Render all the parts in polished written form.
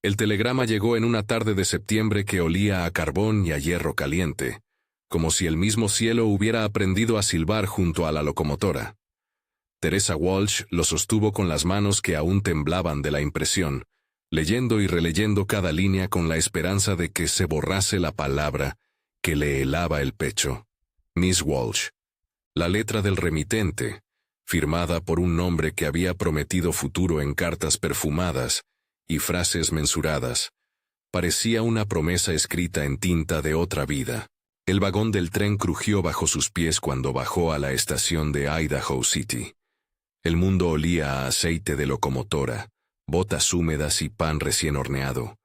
El telegrama llegó en una tarde de septiembre que olía a carbón y a hierro caliente, como si el mismo cielo hubiera aprendido a silbar junto a la locomotora. Teresa Walsh lo sostuvo con las manos que aún temblaban de la impresión, leyendo y releyendo cada línea con la esperanza de que se borrase la palabra que le helaba el pecho. Miss Walsh. La letra del remitente, firmada por un nombre que había prometido futuro en cartas perfumadas y frases mensuradas, parecía una promesa escrita en tinta de otra vida. El vagón del tren crujió bajo sus pies cuando bajó a la estación de Idaho City. El mundo olía a aceite de locomotora, botas húmedas y pan recién horneado.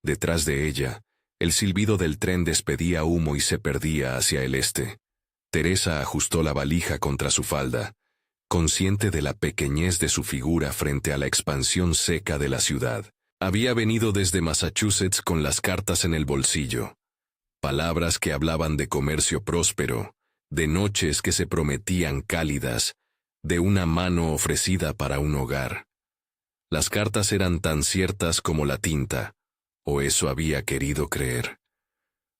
Detrás de ella, el silbido del tren despedía humo y se perdía hacia el este. Teresa ajustó la valija contra su falda, consciente de la pequeñez de su figura frente a la expansión seca de la ciudad. Había venido desde Massachusetts con las cartas en el bolsillo. Palabras que hablaban de comercio próspero, de noches que se prometían cálidas, de una mano ofrecida para un hogar. Las cartas eran tan ciertas como la tinta, o eso había querido creer.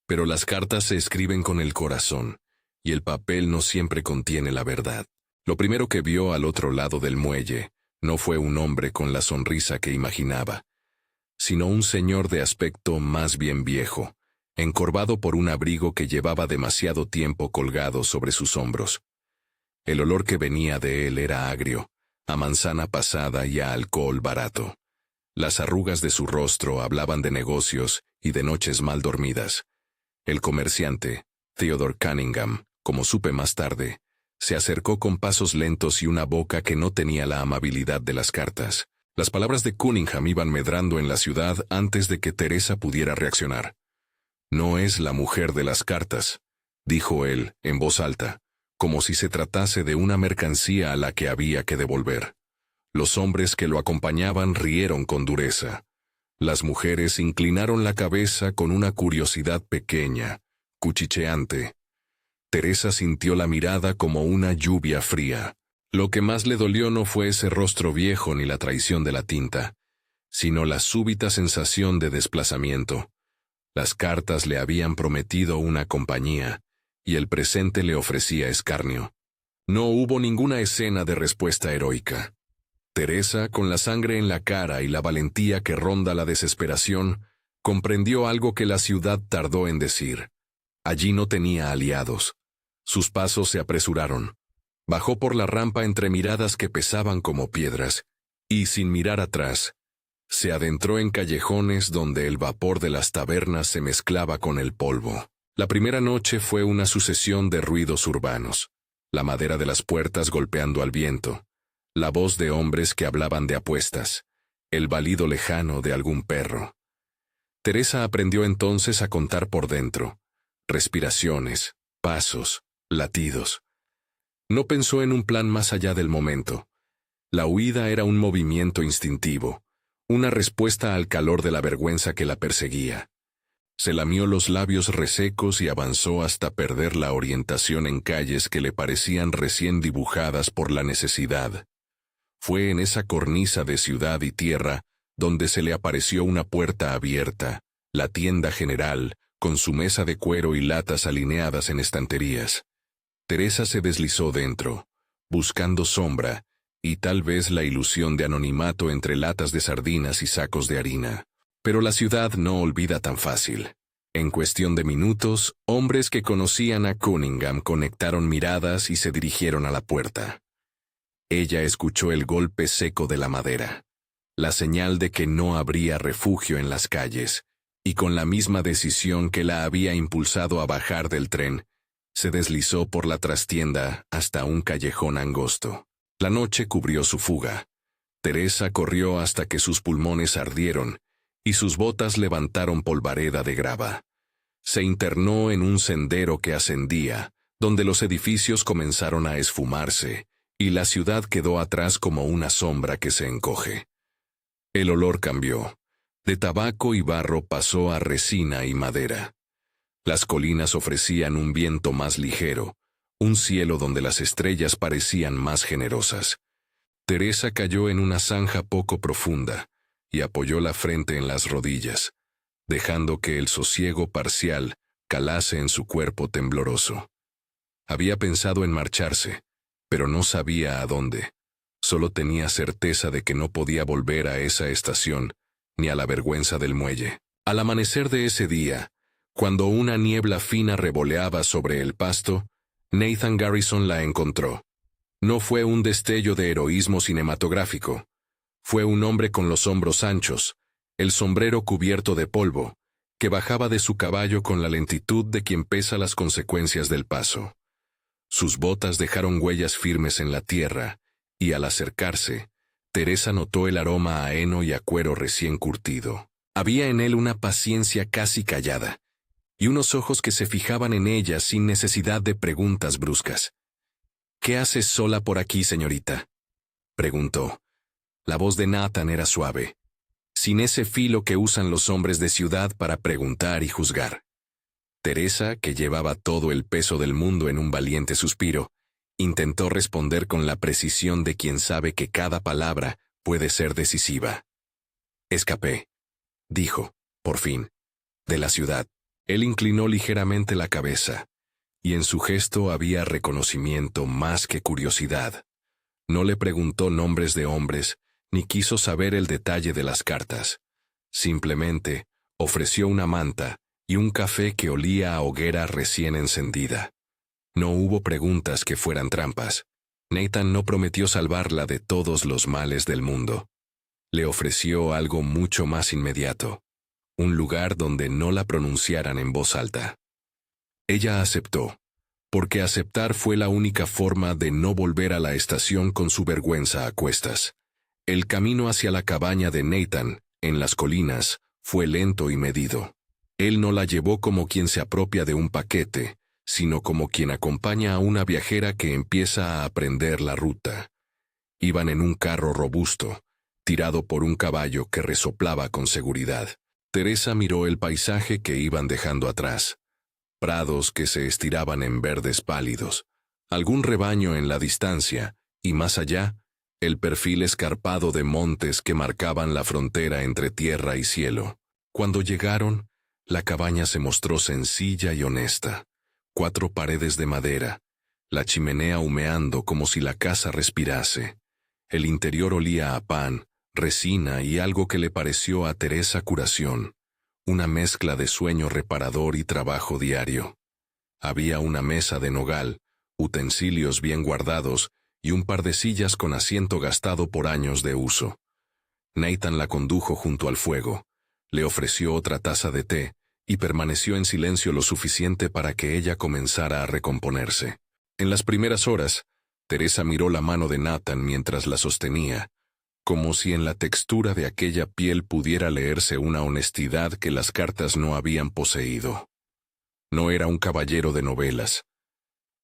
Pero las cartas se escriben con el corazón, y el papel no siempre contiene la verdad. Lo primero que vio al otro lado del muelle no fue un hombre con la sonrisa que imaginaba, sino un señor de aspecto más bien viejo, encorvado por un abrigo que llevaba demasiado tiempo colgado sobre sus hombros. El olor que venía de él era agrio, a manzana pasada y a alcohol barato. Las arrugas de su rostro hablaban de negocios y de noches mal dormidas. El comerciante, Theodore Cunningham, como supe más tarde, se acercó con pasos lentos y una boca que no tenía la amabilidad de las cartas. Las palabras de Cunningham iban medrando en la ciudad antes de que Teresa pudiera reaccionar. «No es la mujer de las cartas», dijo él, en voz alta, como si se tratase de una mercancía a la que había que devolver. Los hombres que lo acompañaban rieron con dureza. Las mujeres inclinaron la cabeza con una curiosidad pequeña, cuchicheante. Teresa sintió la mirada como una lluvia fría. Lo que más le dolió no fue ese rostro viejo ni la traición de la tinta, sino la súbita sensación de desplazamiento. Las cartas le habían prometido una compañía, y el presente le ofrecía escarnio. No hubo ninguna escena de respuesta heroica. Teresa, con la sangre en la cara y la valentía que ronda la desesperación, comprendió algo que la ciudad tardó en decir. Allí no tenía aliados. Sus pasos se apresuraron. Bajó por la rampa entre miradas que pesaban como piedras, y sin mirar atrás, se adentró en callejones donde el vapor de las tabernas se mezclaba con el polvo. La primera noche fue una sucesión de ruidos urbanos, la madera de las puertas golpeando al viento, la voz de hombres que hablaban de apuestas, el balido lejano de algún perro. Teresa aprendió entonces a contar por dentro, respiraciones, pasos, latidos. No pensó en un plan más allá del momento. La huida era un movimiento instintivo, una respuesta al calor de la vergüenza que la perseguía. Se lamió los labios resecos y avanzó hasta perder la orientación en calles que le parecían recién dibujadas por la necesidad. Fue en esa cornisa de ciudad y tierra donde se le apareció una puerta abierta, la tienda general, con su mesa de cuero y latas alineadas en estanterías. Teresa se deslizó dentro, buscando sombra y tal vez la ilusión de anonimato entre latas de sardinas y sacos de harina. Pero la ciudad no olvida tan fácil. En cuestión de minutos, hombres que conocían a Cunningham conectaron miradas y se dirigieron a la puerta. Ella escuchó el golpe seco de la madera, la señal de que no habría refugio en las calles, y con la misma decisión que la había impulsado a bajar del tren, se deslizó por la trastienda hasta un callejón angosto. La noche cubrió su fuga. Teresa corrió hasta que sus pulmones ardieron, y sus botas levantaron polvareda de grava. Se internó en un sendero que ascendía, donde los edificios comenzaron a esfumarse, y la ciudad quedó atrás como una sombra que se encoge. El olor cambió. De tabaco y barro pasó a resina y madera. Las colinas ofrecían un viento más ligero, un cielo donde las estrellas parecían más generosas. Teresa cayó en una zanja poco profunda, y apoyó la frente en las rodillas, dejando que el sosiego parcial calase en su cuerpo tembloroso. Había pensado en marcharse, pero no sabía a dónde. Solo tenía certeza de que no podía volver a esa estación, ni a la vergüenza del muelle. Al amanecer de ese día, cuando una niebla fina revoleaba sobre el pasto, Nathan Garrison la encontró. No fue un destello de heroísmo cinematográfico. Fue un hombre con los hombros anchos, el sombrero cubierto de polvo, que bajaba de su caballo con la lentitud de quien pesa las consecuencias del paso. Sus botas dejaron huellas firmes en la tierra, y al acercarse, Teresa notó el aroma a heno y a cuero recién curtido. Había en él una paciencia casi callada, y unos ojos que se fijaban en ella sin necesidad de preguntas bruscas. «¿Qué haces sola por aquí, señorita?», preguntó. La voz de Nathan era suave, sin ese filo que usan los hombres de ciudad para preguntar y juzgar. Teresa, que llevaba todo el peso del mundo en un valiente suspiro, intentó responder con la precisión de quien sabe que cada palabra puede ser decisiva. «Escapé», dijo, por fin, «de la ciudad». Él inclinó ligeramente la cabeza, y en su gesto había reconocimiento más que curiosidad. No le preguntó nombres de hombres, ni quiso saber el detalle de las cartas. Simplemente ofreció una manta y un café que olía a hoguera recién encendida. No hubo preguntas que fueran trampas. Nathan no prometió salvarla de todos los males del mundo. Le ofreció algo mucho más inmediato, un lugar donde no la pronunciaran en voz alta. Ella aceptó, porque aceptar fue la única forma de no volver a la estación con su vergüenza a cuestas. El camino hacia la cabaña de Nathan, en las colinas, fue lento y medido. Él no la llevó como quien se apropia de un paquete, sino como quien acompaña a una viajera que empieza a aprender la ruta. Iban en un carro robusto, tirado por un caballo que resoplaba con seguridad. Teresa miró el paisaje que iban dejando atrás. Prados que se estiraban en verdes pálidos, algún rebaño en la distancia, y más allá, el perfil escarpado de montes que marcaban la frontera entre tierra y cielo. Cuando llegaron, la cabaña se mostró sencilla y honesta. 4 paredes de madera, la chimenea humeando como si la casa respirase. El interior olía a pan, resina y algo que le pareció a Teresa curación, una mezcla de sueño reparador y trabajo diario. Había una mesa de nogal, utensilios bien guardados y un par de sillas con asiento gastado por años de uso. Nathan la condujo junto al fuego, le ofreció otra taza de té y permaneció en silencio lo suficiente para que ella comenzara a recomponerse. En las primeras horas, Teresa miró la mano de Nathan mientras la sostenía, como si en la textura de aquella piel pudiera leerse una honestidad que las cartas no habían poseído. No era un caballero de novelas.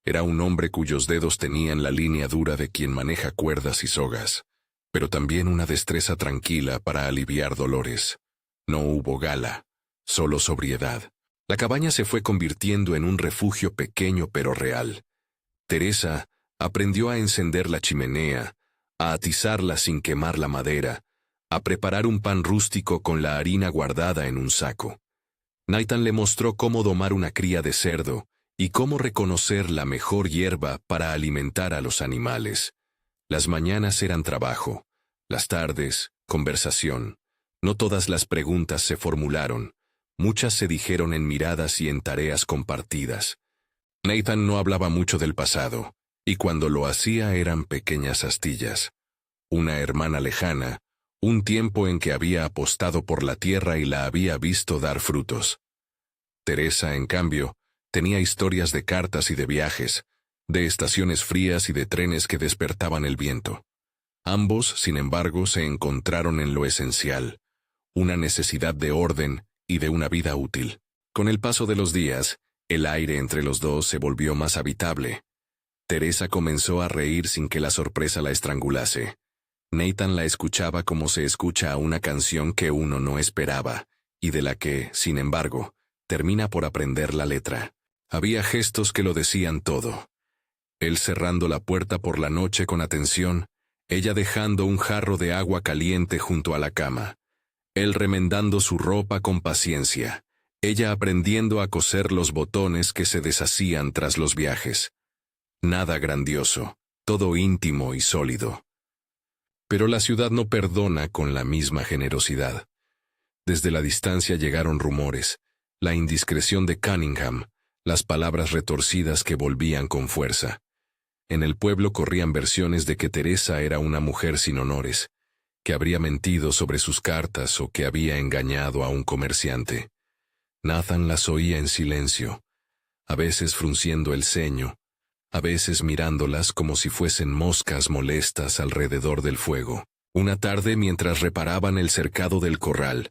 Era un hombre cuyos dedos tenían la línea dura de quien maneja cuerdas y sogas, pero también una destreza tranquila para aliviar dolores. No hubo gala, solo sobriedad. La cabaña se fue convirtiendo en un refugio pequeño pero real. Teresa aprendió a encender la chimenea, a atizarla sin quemar la madera, a preparar un pan rústico con la harina guardada en un saco. Nathan le mostró cómo domar una cría de cerdo y cómo reconocer la mejor hierba para alimentar a los animales. Las mañanas eran trabajo, las tardes, conversación. No todas las preguntas se formularon, muchas se dijeron en miradas y en tareas compartidas. Nathan no hablaba mucho del pasado, y cuando lo hacía eran pequeñas astillas. Una hermana lejana, un tiempo en que había apostado por la tierra y la había visto dar frutos. Teresa, en cambio, tenía historias de cartas y de viajes, de estaciones frías y de trenes que despertaban el viento. Ambos, sin embargo, se encontraron en lo esencial, una necesidad de orden y de una vida útil. Con el paso de los días, el aire entre los dos se volvió más habitable. Teresa comenzó a reír sin que la sorpresa la estrangulase. Nathan la escuchaba como se escucha a una canción que uno no esperaba, y de la que, sin embargo, termina por aprender la letra. Había gestos que lo decían todo. Él cerrando la puerta por la noche con atención, ella dejando un jarro de agua caliente junto a la cama, Él remendando su ropa con paciencia, ella aprendiendo a coser los botones que se deshacían tras los viajes. Nada grandioso, todo íntimo y sólido. Pero la ciudad no perdona con la misma generosidad. Desde la distancia llegaron rumores, la indiscreción de Cunningham, las palabras retorcidas que volvían con fuerza. En el pueblo corrían versiones de que Teresa era una mujer sin honores, que habría mentido sobre sus cartas o que había engañado a un comerciante. Nathan las oía en silencio, a veces frunciendo el ceño, a veces mirándolas como si fuesen moscas molestas alrededor del fuego. Una tarde, mientras reparaban el cercado del corral,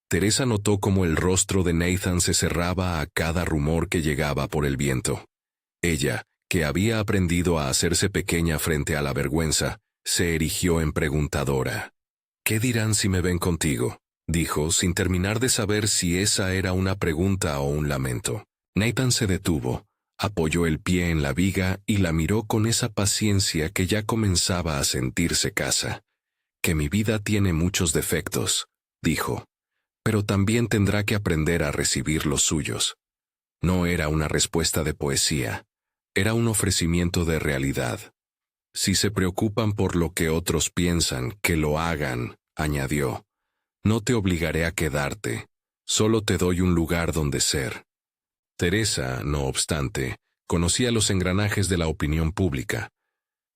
Teresa notó cómo el rostro de Nathan se cerraba a cada rumor que llegaba por el viento. Ella, que había aprendido a hacerse pequeña frente a la vergüenza, se erigió en preguntadora. «¿Qué dirán si me ven contigo?», dijo, sin terminar de saber si esa era una pregunta o un lamento. Nathan se detuvo, apoyó el pie en la viga y la miró con esa paciencia que ya comenzaba a sentirse casa. «Que mi vida tiene muchos defectos», dijo, «pero también tendrá que aprender a recibir los suyos». No era una respuesta de poesía, era un ofrecimiento de realidad. «Si se preocupan por lo que otros piensan, que lo hagan», añadió. «No te obligaré a quedarte, solo te doy un lugar donde ser». Teresa, no obstante, conocía los engranajes de la opinión pública.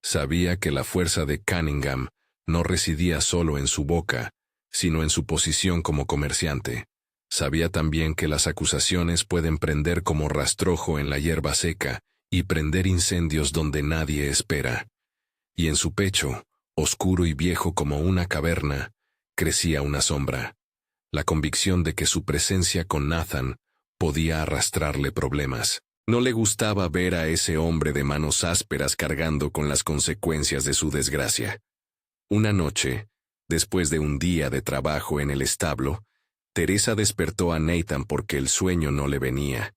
Sabía que la fuerza de Cunningham no residía solo en su boca, sino en su posición como comerciante. Sabía también que las acusaciones pueden prender como rastrojo en la hierba seca y prender incendios donde nadie espera. Y en su pecho, oscuro y viejo como una caverna, crecía una sombra, la convicción de que su presencia con Nathan podía arrastrarle problemas. No le gustaba ver a ese hombre de manos ásperas cargando con las consecuencias de su desgracia. Una noche, después de un día de trabajo en el establo, Teresa despertó a Nathan porque el sueño no le venía.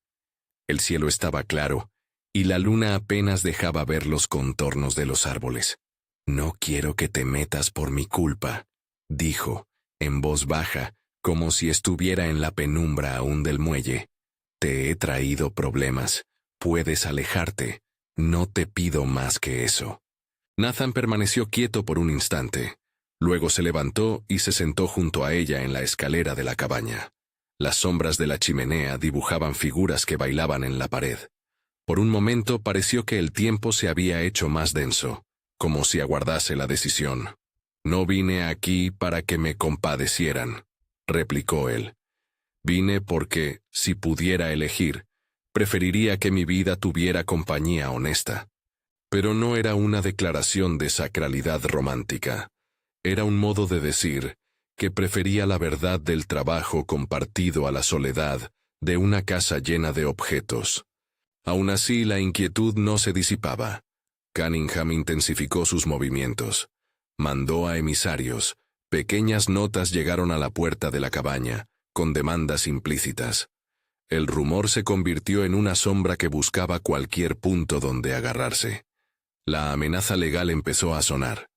El cielo estaba claro, y la luna apenas dejaba ver los contornos de los árboles. «No quiero que te metas por mi culpa», dijo, en voz baja, como si estuviera en la penumbra aún del muelle. «Te he traído problemas. Puedes alejarte. No te pido más que eso». Nathan permaneció quieto por un instante. Luego se levantó y se sentó junto a ella en la escalera de la cabaña. Las sombras de la chimenea dibujaban figuras que bailaban en la pared. Por un momento pareció que el tiempo se había hecho más denso, como si aguardase la decisión. «No vine aquí para que me compadecieran», replicó él. «Vine porque, si pudiera elegir, preferiría que mi vida tuviera compañía honesta». Pero no era una declaración de sacralidad romántica. Era un modo de decir que prefería la verdad del trabajo compartido a la soledad de una casa llena de objetos. Aún así, la inquietud no se disipaba. Cunningham intensificó sus movimientos. Mandó a emisarios. Pequeñas notas llegaron a la puerta de la cabaña, con demandas implícitas. El rumor se convirtió en una sombra que buscaba cualquier punto donde agarrarse. La amenaza legal empezó a sonar.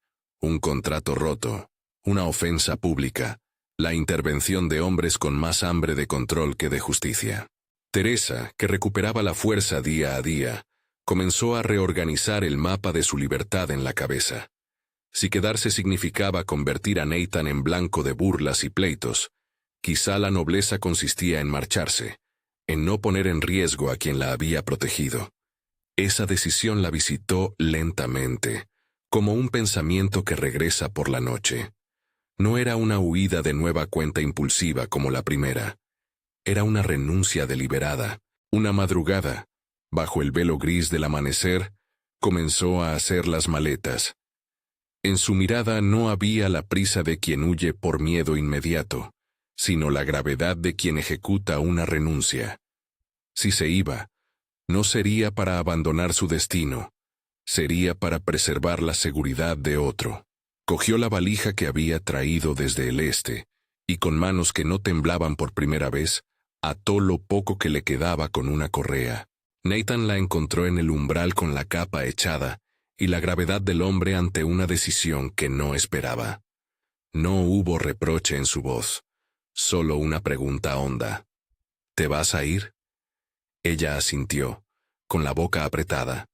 Un contrato roto, una ofensa pública, la intervención de hombres con más hambre de control que de justicia. Teresa, que recuperaba la fuerza día a día, comenzó a reorganizar el mapa de su libertad en la cabeza. Si quedarse significaba convertir a Nathan en blanco de burlas y pleitos, quizá la nobleza consistía en marcharse, en no poner en riesgo a quien la había protegido. Esa decisión la visitó lentamente, como un pensamiento que regresa por la noche. No era una huida de nueva cuenta impulsiva como la primera. Era una renuncia deliberada. Una madrugada, bajo el velo gris del amanecer, comenzó a hacer las maletas. En su mirada no había la prisa de quien huye por miedo inmediato, sino la gravedad de quien ejecuta una renuncia. Si se iba, no sería para abandonar su destino, sería para preservar la seguridad de otro. Cogió la valija que había traído desde el este, y con manos que no temblaban por primera vez, ató lo poco que le quedaba con una correa. Nathan la encontró en el umbral con la capa echada, y la gravedad del hombre ante una decisión que no esperaba. No hubo reproche en su voz, Solo una pregunta honda. ¿Te vas a ir? Ella asintió, con la boca apretada.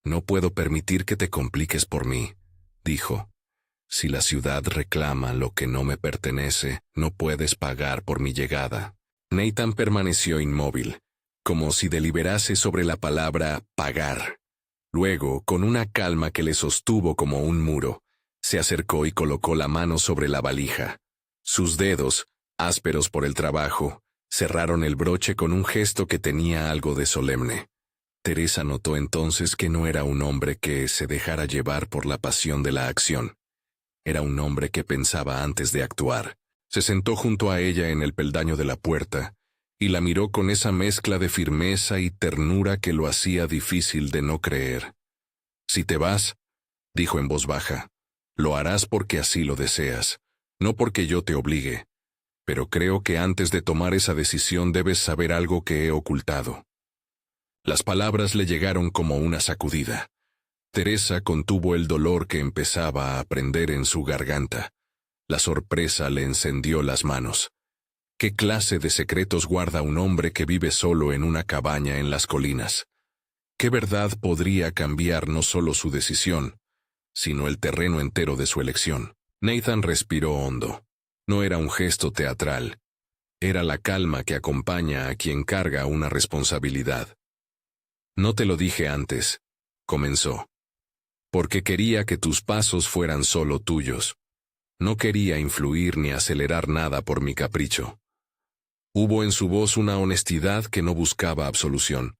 No puedo permitir que te compliques por mí, dijo. Si la ciudad reclama lo que no me pertenece, no puedes pagar por mi llegada. Nathan permaneció inmóvil, como si deliberase sobre la palabra pagar. Luego, con una calma que le sostuvo como un muro, se acercó y colocó la mano sobre la valija. Sus dedos, ásperos por el trabajo, cerraron el broche con un gesto que tenía algo de solemne. Teresa notó entonces que no era un hombre que se dejara llevar por la pasión de la acción. Era un hombre que pensaba antes de actuar. Se sentó junto a ella en el peldaño de la puerta y la miró con esa mezcla de firmeza y ternura que lo hacía difícil de no creer. «Si te vas», dijo en voz baja, «lo harás porque así lo deseas, no porque yo te obligue. Pero creo que antes de tomar esa decisión debes saber algo que he ocultado». Las palabras le llegaron como una sacudida. Teresa contuvo el dolor que empezaba a prender en su garganta. La sorpresa le encendió las manos. ¿Qué clase de secretos guarda un hombre que vive solo en una cabaña en las colinas? ¿Qué verdad podría cambiar no solo su decisión, sino el terreno entero de su elección? Nathan respiró hondo. No era un gesto teatral. Era la calma que acompaña a quien carga una responsabilidad. «No te lo dije antes», comenzó, «porque quería que tus pasos fueran solo tuyos. No quería influir ni acelerar nada por mi capricho». Hubo en su voz una honestidad que no buscaba absolución.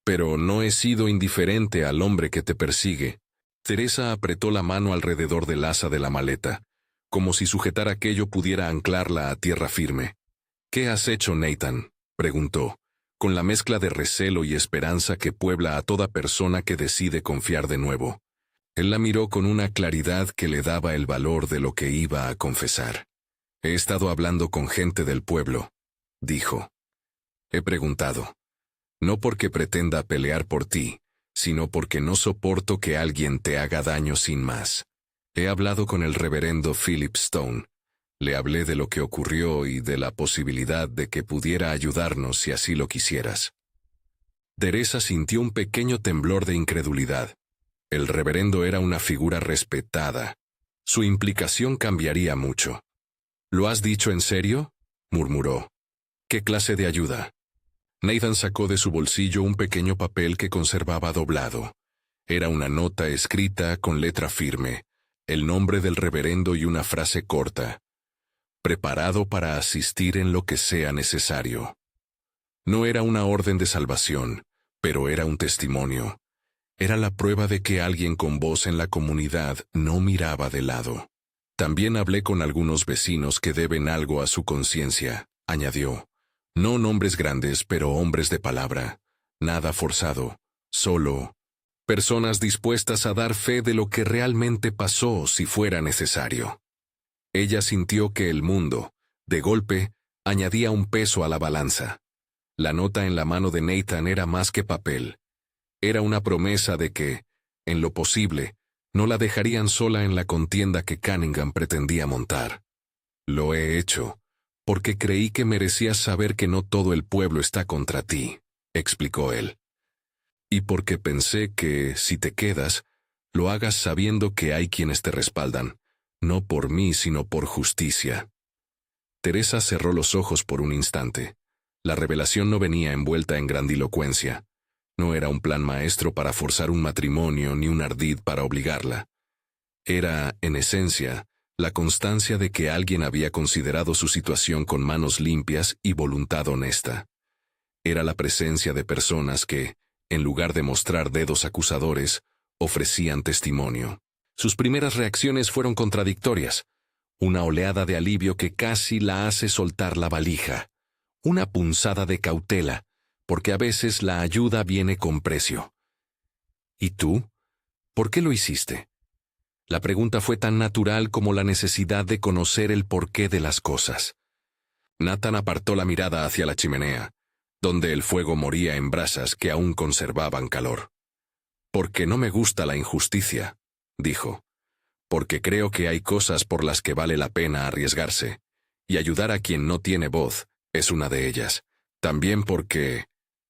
«Pero no he sido indiferente al hombre que te persigue». Teresa apretó la mano alrededor del asa de la maleta, como si sujetar aquello pudiera anclarla a tierra firme. «¿Qué has hecho, Nathan?», preguntó, con la mezcla de recelo y esperanza que puebla a toda persona que decide confiar de nuevo. Él la miró con una claridad que le daba el valor de lo que iba a confesar. «He estado hablando con gente del pueblo», dijo. «He preguntado. No porque pretenda pelear por ti, sino porque no soporto que alguien te haga daño sin más. He hablado con el reverendo Philip Stone. Le hablé de lo que ocurrió y de la posibilidad de que pudiera ayudarnos si así lo quisieras». Teresa sintió un pequeño temblor de incredulidad. El reverendo era una figura respetada. Su implicación cambiaría mucho. «¿Lo has dicho en serio?», murmuró. «¿Qué clase de ayuda?». Nathan sacó de su bolsillo un pequeño papel que conservaba doblado. Era una nota escrita con letra firme, el nombre del reverendo y una frase corta: «Preparado para asistir en lo que sea necesario». No era una orden de salvación, pero era un testimonio. Era la prueba de que alguien con voz en la comunidad no miraba de lado. «También hablé con algunos vecinos que deben algo a su conciencia», añadió. «No nombres grandes, pero hombres de palabra. Nada forzado. Solo personas dispuestas a dar fe de lo que realmente pasó si fuera necesario». Ella sintió que el mundo, de golpe, añadía un peso a la balanza. La nota en la mano de Nathan era más que papel. Era una promesa de que, en lo posible, no la dejarían sola en la contienda que Cunningham pretendía montar. «Lo he hecho porque creí que merecías saber que no todo el pueblo está contra ti», explicó él. «Y porque pensé que, si te quedas, lo hagas sabiendo que hay quienes te respaldan, no por mí sino por justicia». Teresa cerró los ojos por un instante. La revelación no venía envuelta en grandilocuencia. No era un plan maestro para forzar un matrimonio ni un ardid para obligarla. Era, en esencia, la constancia de que alguien había considerado su situación con manos limpias y voluntad honesta. Era la presencia de personas que, en lugar de mostrar dedos acusadores, ofrecían testimonio. Sus primeras reacciones fueron contradictorias. Una oleada de alivio que casi la hace soltar la valija. Una punzada de cautela, porque a veces la ayuda viene con precio. «¿Y tú? ¿Por qué lo hiciste?». La pregunta fue tan natural como la necesidad de conocer el porqué de las cosas. Nathan apartó la mirada hacia la chimenea, donde el fuego moría en brasas que aún conservaban calor. «Porque no me gusta la injusticia», dijo. «Porque creo que hay cosas por las que vale la pena arriesgarse, y ayudar a quien no tiene voz es una de ellas. También porque...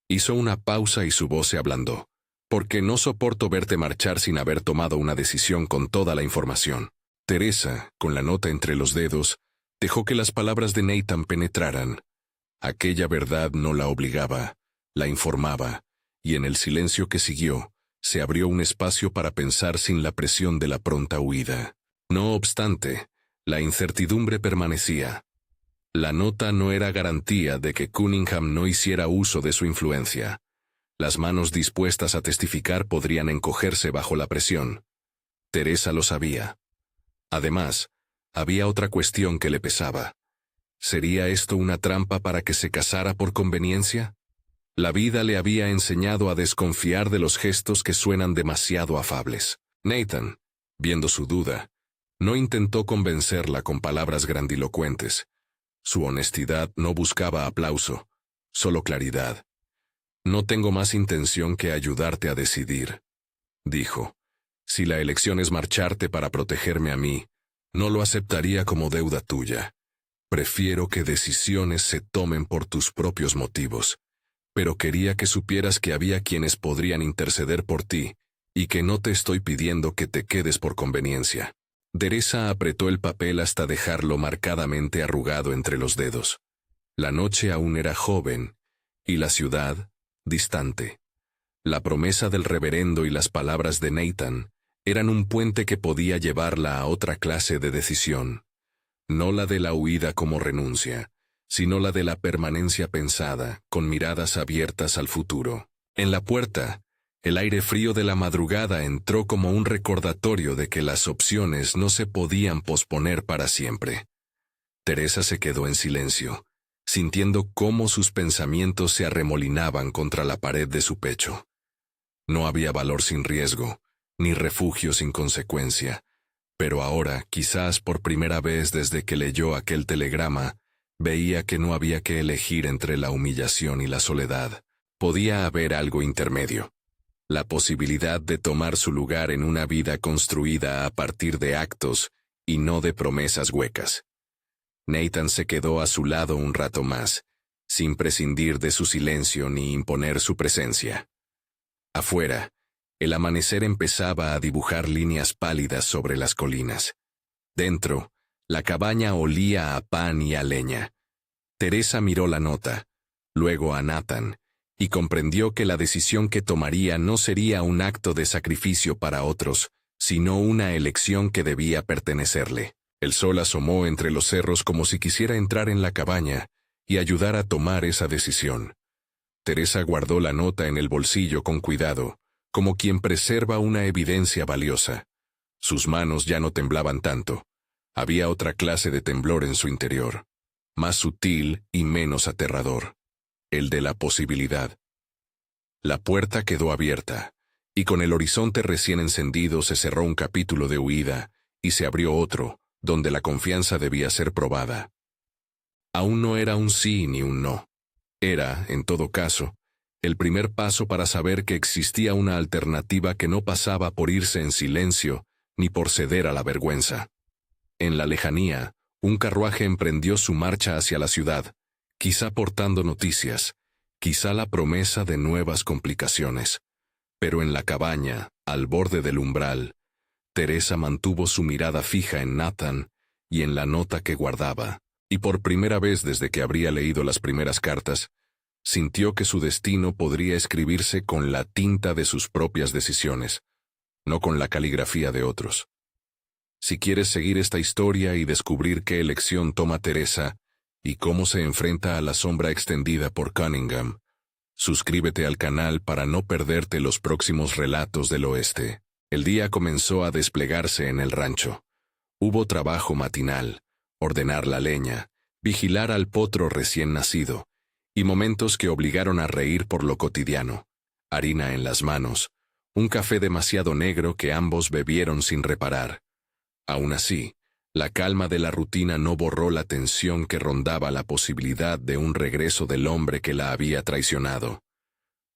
Hizo una pausa y su voz se ablandó. Porque no soporto verte marchar sin haber tomado una decisión con toda la información. Teresa, con la nota entre los dedos, dejó que las palabras de Nathan penetraran. Aquella verdad no la obligaba, la informaba, y en el silencio que siguió, se abrió un espacio para pensar sin la presión de la pronta huida. No obstante, la incertidumbre permanecía. La nota no era garantía de que Cunningham no hiciera uso de su influencia. Las manos dispuestas a testificar podrían encogerse bajo la presión. Teresa lo sabía. Además, había otra cuestión que le pesaba. ¿Sería esto una trampa para que se casara por conveniencia? La vida le había enseñado a desconfiar de los gestos que suenan demasiado afables. Nathan, viendo su duda, no intentó convencerla con palabras grandilocuentes. Su honestidad no buscaba aplauso, solo claridad. No tengo más intención que ayudarte a decidir, dijo. Si la elección es marcharte para protegerme a mí, no lo aceptaría como deuda tuya. Prefiero que decisiones se tomen por tus propios motivos. Pero quería que supieras que había quienes podrían interceder por ti, y que no te estoy pidiendo que te quedes por conveniencia. Teresa apretó el papel hasta dejarlo marcadamente arrugado entre los dedos. La noche aún era joven, y la ciudad, distante. La promesa del reverendo y las palabras de Nathan eran un puente que podía llevarla a otra clase de decisión. No la de la huida como renuncia, sino la de la permanencia pensada, con miradas abiertas al futuro. En la puerta, el aire frío de la madrugada entró como un recordatorio de que las opciones no se podían posponer para siempre. Teresa se quedó en silencio, sintiendo cómo sus pensamientos se arremolinaban contra la pared de su pecho. No había valor sin riesgo, ni refugio sin consecuencia, pero ahora, quizás por primera vez desde que leyó aquel telegrama, veía que no había que elegir entre la humillación y la soledad. Podía haber algo intermedio. La posibilidad de tomar su lugar en una vida construida a partir de actos y no de promesas huecas. Nathan se quedó a su lado un rato más, sin prescindir de su silencio ni imponer su presencia. Afuera, el amanecer empezaba a dibujar líneas pálidas sobre las colinas. Dentro, la cabaña olía a pan y a leña. Teresa miró la nota, luego a Nathan, y comprendió que la decisión que tomaría no sería un acto de sacrificio para otros, sino una elección que debía pertenecerle. El sol asomó entre los cerros como si quisiera entrar en la cabaña y ayudar a tomar esa decisión. Teresa guardó la nota en el bolsillo con cuidado, como quien preserva una evidencia valiosa. Sus manos ya no temblaban tanto. Había otra clase de temblor en su interior, más sutil y menos aterrador. El de la posibilidad. La puerta quedó abierta, y con el horizonte recién encendido se cerró un capítulo de huida, y se abrió otro, donde la confianza debía ser probada. Aún no era un sí ni un no. Era, en todo caso, el primer paso para saber que existía una alternativa que no pasaba por irse en silencio, ni por ceder a la vergüenza. En la lejanía, un carruaje emprendió su marcha hacia la ciudad, quizá portando noticias, quizá la promesa de nuevas complicaciones. Pero en la cabaña, al borde del umbral, Teresa mantuvo su mirada fija en Nathan y en la nota que guardaba, y por primera vez desde que habría leído las primeras cartas, sintió que su destino podría escribirse con la tinta de sus propias decisiones, no con la caligrafía de otros. Si quieres seguir esta historia y descubrir qué elección toma Teresa y cómo se enfrenta a la sombra extendida por Cunningham, suscríbete al canal para no perderte los próximos relatos del oeste. El día comenzó a desplegarse en el rancho. Hubo trabajo matinal, ordenar la leña, vigilar al potro recién nacido, y momentos que obligaron a reír por lo cotidiano. Harina en las manos, un café demasiado negro que ambos bebieron sin reparar. Aún así, la calma de la rutina no borró la tensión que rondaba la posibilidad de un regreso del hombre que la había traicionado.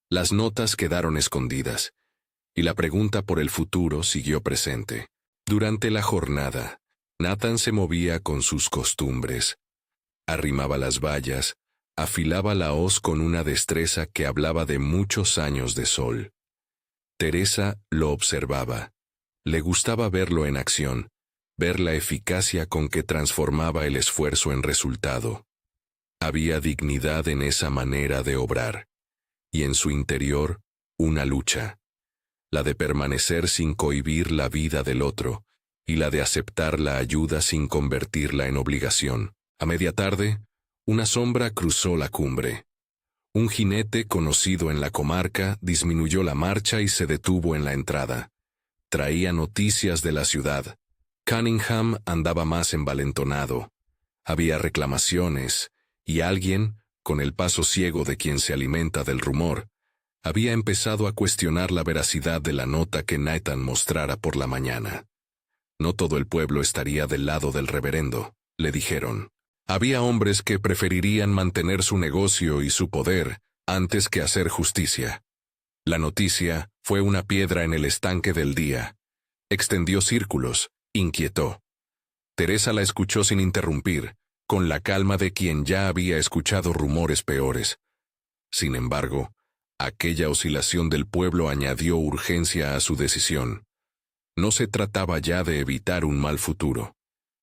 Las notas quedaron escondidas, y la pregunta por el futuro siguió presente. Durante la jornada, Nathan se movía con sus costumbres. Arrimaba las vallas, afilaba la hoz con una destreza que hablaba de muchos años de sol. Teresa lo observaba. Le gustaba verlo en acción, ver la eficacia con que transformaba el esfuerzo en resultado. Había dignidad en esa manera de obrar, y en su interior, una lucha. La de permanecer sin cohibir la vida del otro, y la de aceptar la ayuda sin convertirla en obligación. A media tarde, una sombra cruzó la cumbre. Un jinete conocido en la comarca disminuyó la marcha y se detuvo en la entrada. Traía noticias de la ciudad. Cunningham andaba más envalentonado. Había reclamaciones, y alguien, con el paso ciego de quien se alimenta del rumor, había empezado a cuestionar la veracidad de la nota que Nathan mostrara por la mañana. No todo el pueblo estaría del lado del reverendo, le dijeron. Había hombres que preferirían mantener su negocio y su poder antes que hacer justicia. La noticia fue una piedra en el estanque del día. Extendió círculos, inquietó. Teresa la escuchó sin interrumpir, con la calma de quien ya había escuchado rumores peores. Sin embargo, aquella oscilación del pueblo añadió urgencia a su decisión. No se trataba ya de evitar un mal futuro.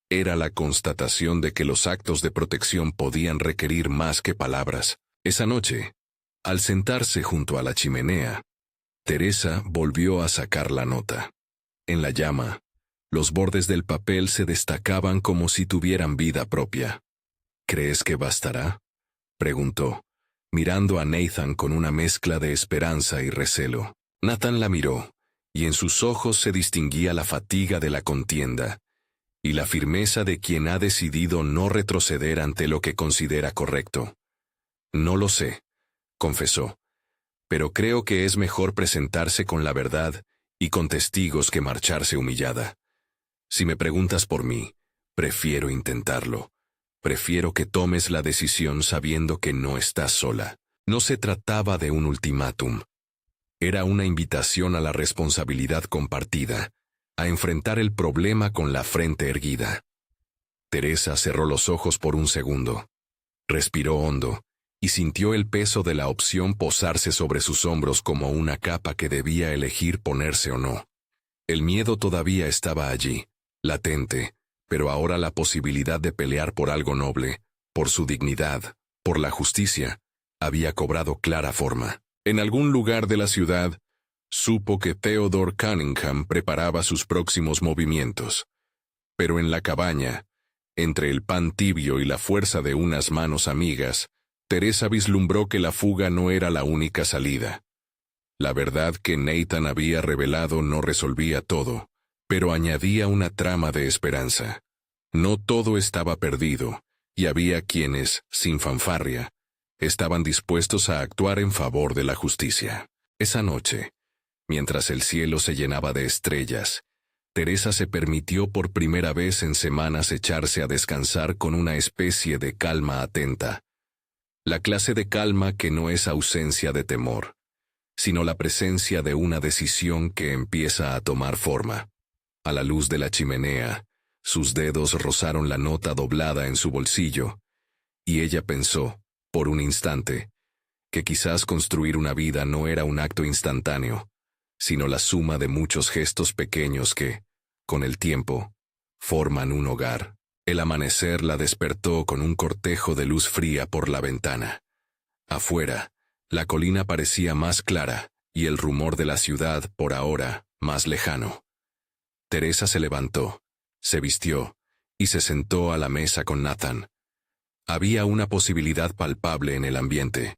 Era la constatación de que los actos de protección podían requerir más que palabras. Esa noche, al sentarse junto a la chimenea, Teresa volvió a sacar la nota. En la llama, los bordes del papel se destacaban como si tuvieran vida propia. ¿Crees que bastará?, preguntó, mirando a Nathan con una mezcla de esperanza y recelo. Nathan la miró, y en sus ojos se distinguía la fatiga de la contienda y la firmeza de quien ha decidido no retroceder ante lo que considera correcto. No lo sé, confesó, pero creo que es mejor presentarse con la verdad y con testigos que marcharse humillada. Si me preguntas por mí, prefiero intentarlo. Prefiero que tomes la decisión sabiendo que no estás sola. No se trataba de un ultimátum. Era una invitación a la responsabilidad compartida, a enfrentar el problema con la frente erguida. Teresa cerró los ojos por un segundo. Respiró hondo, y sintió el peso de la opción posarse sobre sus hombros como una capa que debía elegir ponerse o no. El miedo todavía estaba allí, latente, pero ahora la posibilidad de pelear por algo noble, por su dignidad, por la justicia, había cobrado clara forma. En algún lugar de la ciudad, supo que Theodore Cunningham preparaba sus próximos movimientos. Pero en la cabaña, entre el pan tibio y la fuerza de unas manos amigas, Teresa vislumbró que la fuga no era la única salida. La verdad que Nathan había revelado no resolvía todo, pero añadía una trama de esperanza. No todo estaba perdido, y había quienes, sin fanfarria, estaban dispuestos a actuar en favor de la justicia. Esa noche, mientras el cielo se llenaba de estrellas, Teresa se permitió por primera vez en semanas echarse a descansar con una especie de calma atenta. La clase de calma que no es ausencia de temor, sino la presencia de una decisión que empieza a tomar forma. A la luz de la chimenea, sus dedos rozaron la nota doblada en su bolsillo, y ella pensó, por un instante, que quizás construir una vida no era un acto instantáneo, sino la suma de muchos gestos pequeños que, con el tiempo, forman un hogar. El amanecer la despertó con un cortejo de luz fría por la ventana. Afuera, la colina parecía más clara, y el rumor de la ciudad, por ahora, más lejano. Teresa se levantó, se vistió, y se sentó a la mesa con Nathan. Había una posibilidad palpable en el ambiente,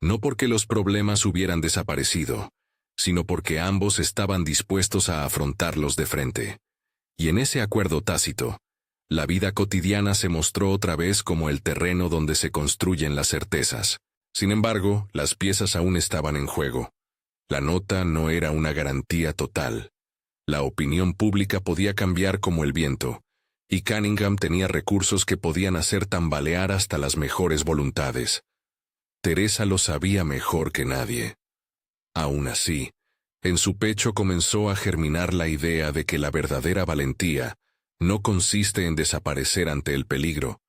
no porque los problemas hubieran desaparecido, sino porque ambos estaban dispuestos a afrontarlos de frente. Y en ese acuerdo tácito, la vida cotidiana se mostró otra vez como el terreno donde se construyen las certezas. Sin embargo, las piezas aún estaban en juego. La nota no era una garantía total. La opinión pública podía cambiar como el viento, y Cunningham tenía recursos que podían hacer tambalear hasta las mejores voluntades. Teresa lo sabía mejor que nadie. Aún así, en su pecho comenzó a germinar la idea de que la verdadera valentía no consiste en desaparecer ante el peligro,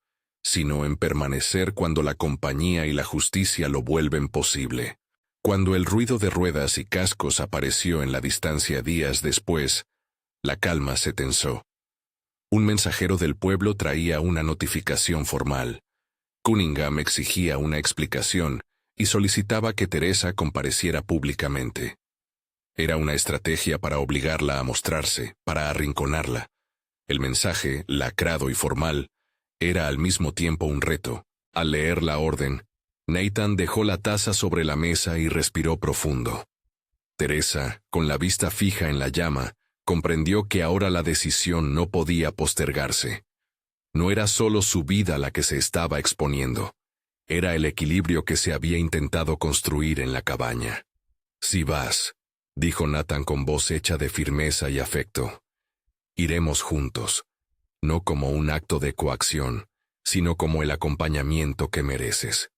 sino en permanecer cuando la compañía y la justicia lo vuelven posible. Cuando el ruido de ruedas y cascos apareció en la distancia días después, la calma se tensó. Un mensajero del pueblo traía una notificación formal. Cunningham exigía una explicación y solicitaba que Teresa compareciera públicamente. Era una estrategia para obligarla a mostrarse, para arrinconarla. El mensaje, lacrado y formal, era al mismo tiempo un reto. Al leer la orden, Nathan dejó la taza sobre la mesa y respiró profundo. Teresa, con la vista fija en la llama, comprendió que ahora la decisión no podía postergarse. No era solo su vida la que se estaba exponiendo. Era el equilibrio que se había intentado construir en la cabaña. «Si vas», dijo Nathan con voz hecha de firmeza y afecto. «Iremos juntos, no como un acto de coacción, sino como el acompañamiento que mereces».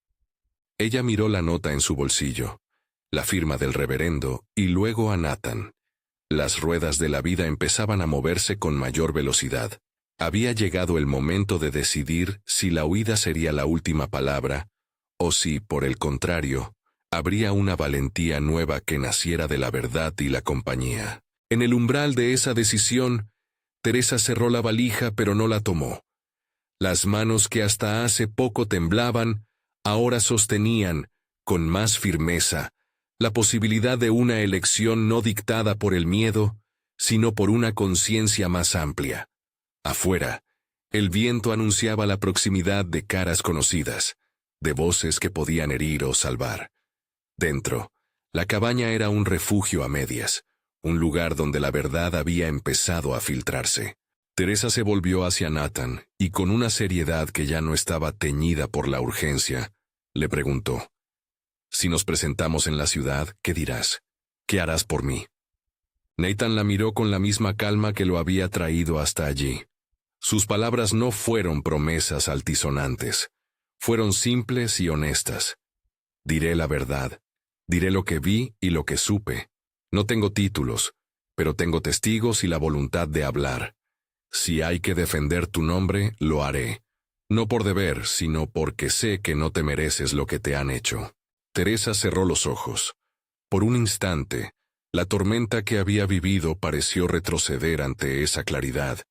Ella miró la nota en su bolsillo, la firma del reverendo y luego a Nathan. Las ruedas de la vida empezaban a moverse con mayor velocidad. Había llegado el momento de decidir si la huida sería la última palabra, o si, por el contrario, habría una valentía nueva que naciera de la verdad y la compañía. En el umbral de esa decisión, Teresa cerró la valija pero no la tomó. Las manos que hasta hace poco temblaban, ahora sostenían, con más firmeza, la posibilidad de una elección no dictada por el miedo, sino por una conciencia más amplia. Afuera, el viento anunciaba la proximidad de caras conocidas, de voces que podían herir o salvar. Dentro, la cabaña era un refugio a medias, un lugar donde la verdad había empezado a filtrarse. Teresa se volvió hacia Nathan y con una seriedad que ya no estaba teñida por la urgencia, le preguntó: «Si nos presentamos en la ciudad, ¿qué dirás? ¿Qué harás por mí?» Nathan la miró con la misma calma que lo había traído hasta allí. Sus palabras no fueron promesas altisonantes, fueron simples y honestas. «Diré la verdad, diré lo que vi y lo que supe. No tengo títulos, pero tengo testigos y la voluntad de hablar. Si hay que defender tu nombre, lo haré. No por deber, sino porque sé que no te mereces lo que te han hecho». Teresa cerró los ojos. Por un instante, la tormenta que había vivido pareció retroceder ante esa claridad.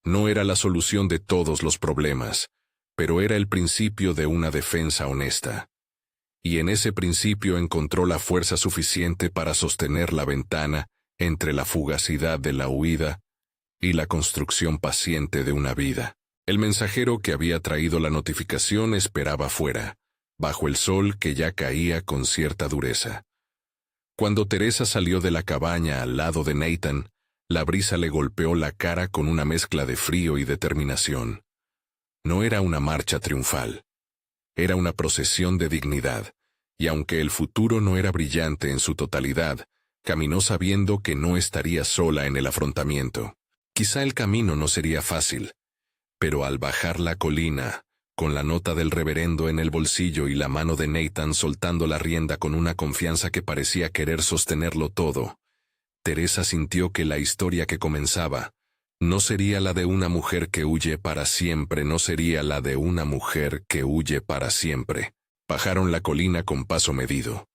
No era la solución de todos los problemas, pero era el principio de una defensa honesta. Y en ese principio encontró la fuerza suficiente para sostener la ventana entre la fugacidad de la huida y la construcción paciente de una vida. El mensajero que había traído la notificación esperaba fuera, bajo el sol que ya caía con cierta dureza. Cuando Teresa salió de la cabaña al lado de Nathan, la brisa le golpeó la cara con una mezcla de frío y determinación. No era una marcha triunfal. Era una procesión de dignidad, y aunque el futuro no era brillante en su totalidad, caminó sabiendo que no estaría sola en el afrontamiento. Quizá el camino no sería fácil, pero al bajar la colina, con la nota del reverendo en el bolsillo y la mano de Nathan soltando la rienda con una confianza que parecía querer sostenerlo todo, Teresa sintió que la historia que comenzaba no sería la de una mujer que huye para siempre, no sería la de una mujer que huye para siempre. Bajaron la colina con paso medido.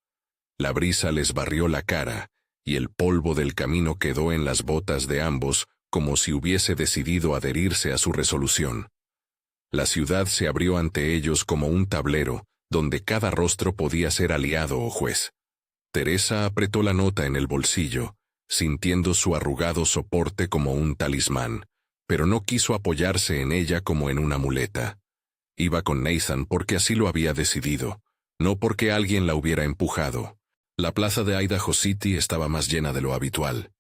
La brisa les barrió la cara, y el polvo del camino quedó en las botas de ambos, como si hubiese decidido adherirse a su resolución. La ciudad se abrió ante ellos como un tablero, donde cada rostro podía ser aliado o juez. Teresa apretó la nota en el bolsillo, sintiendo su arrugado soporte como un talismán, pero no quiso apoyarse en ella como en una muleta. Iba con Nathan porque así lo había decidido, no porque alguien la hubiera empujado. La plaza de Idaho City estaba más llena de lo habitual.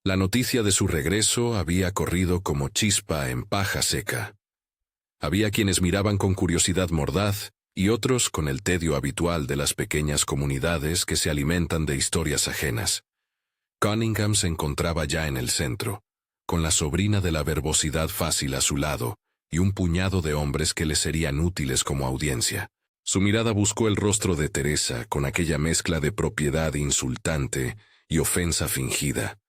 La noticia de su regreso había corrido como chispa en paja seca. Había quienes miraban con curiosidad mordaz y otros con el tedio habitual de las pequeñas comunidades que se alimentan de historias ajenas. Cunningham se encontraba ya en el centro, con la sobrina de la verbosidad fácil a su lado y un puñado de hombres que le serían útiles como audiencia. Su mirada buscó el rostro de Teresa con aquella mezcla de propiedad insultante y ofensa fingida.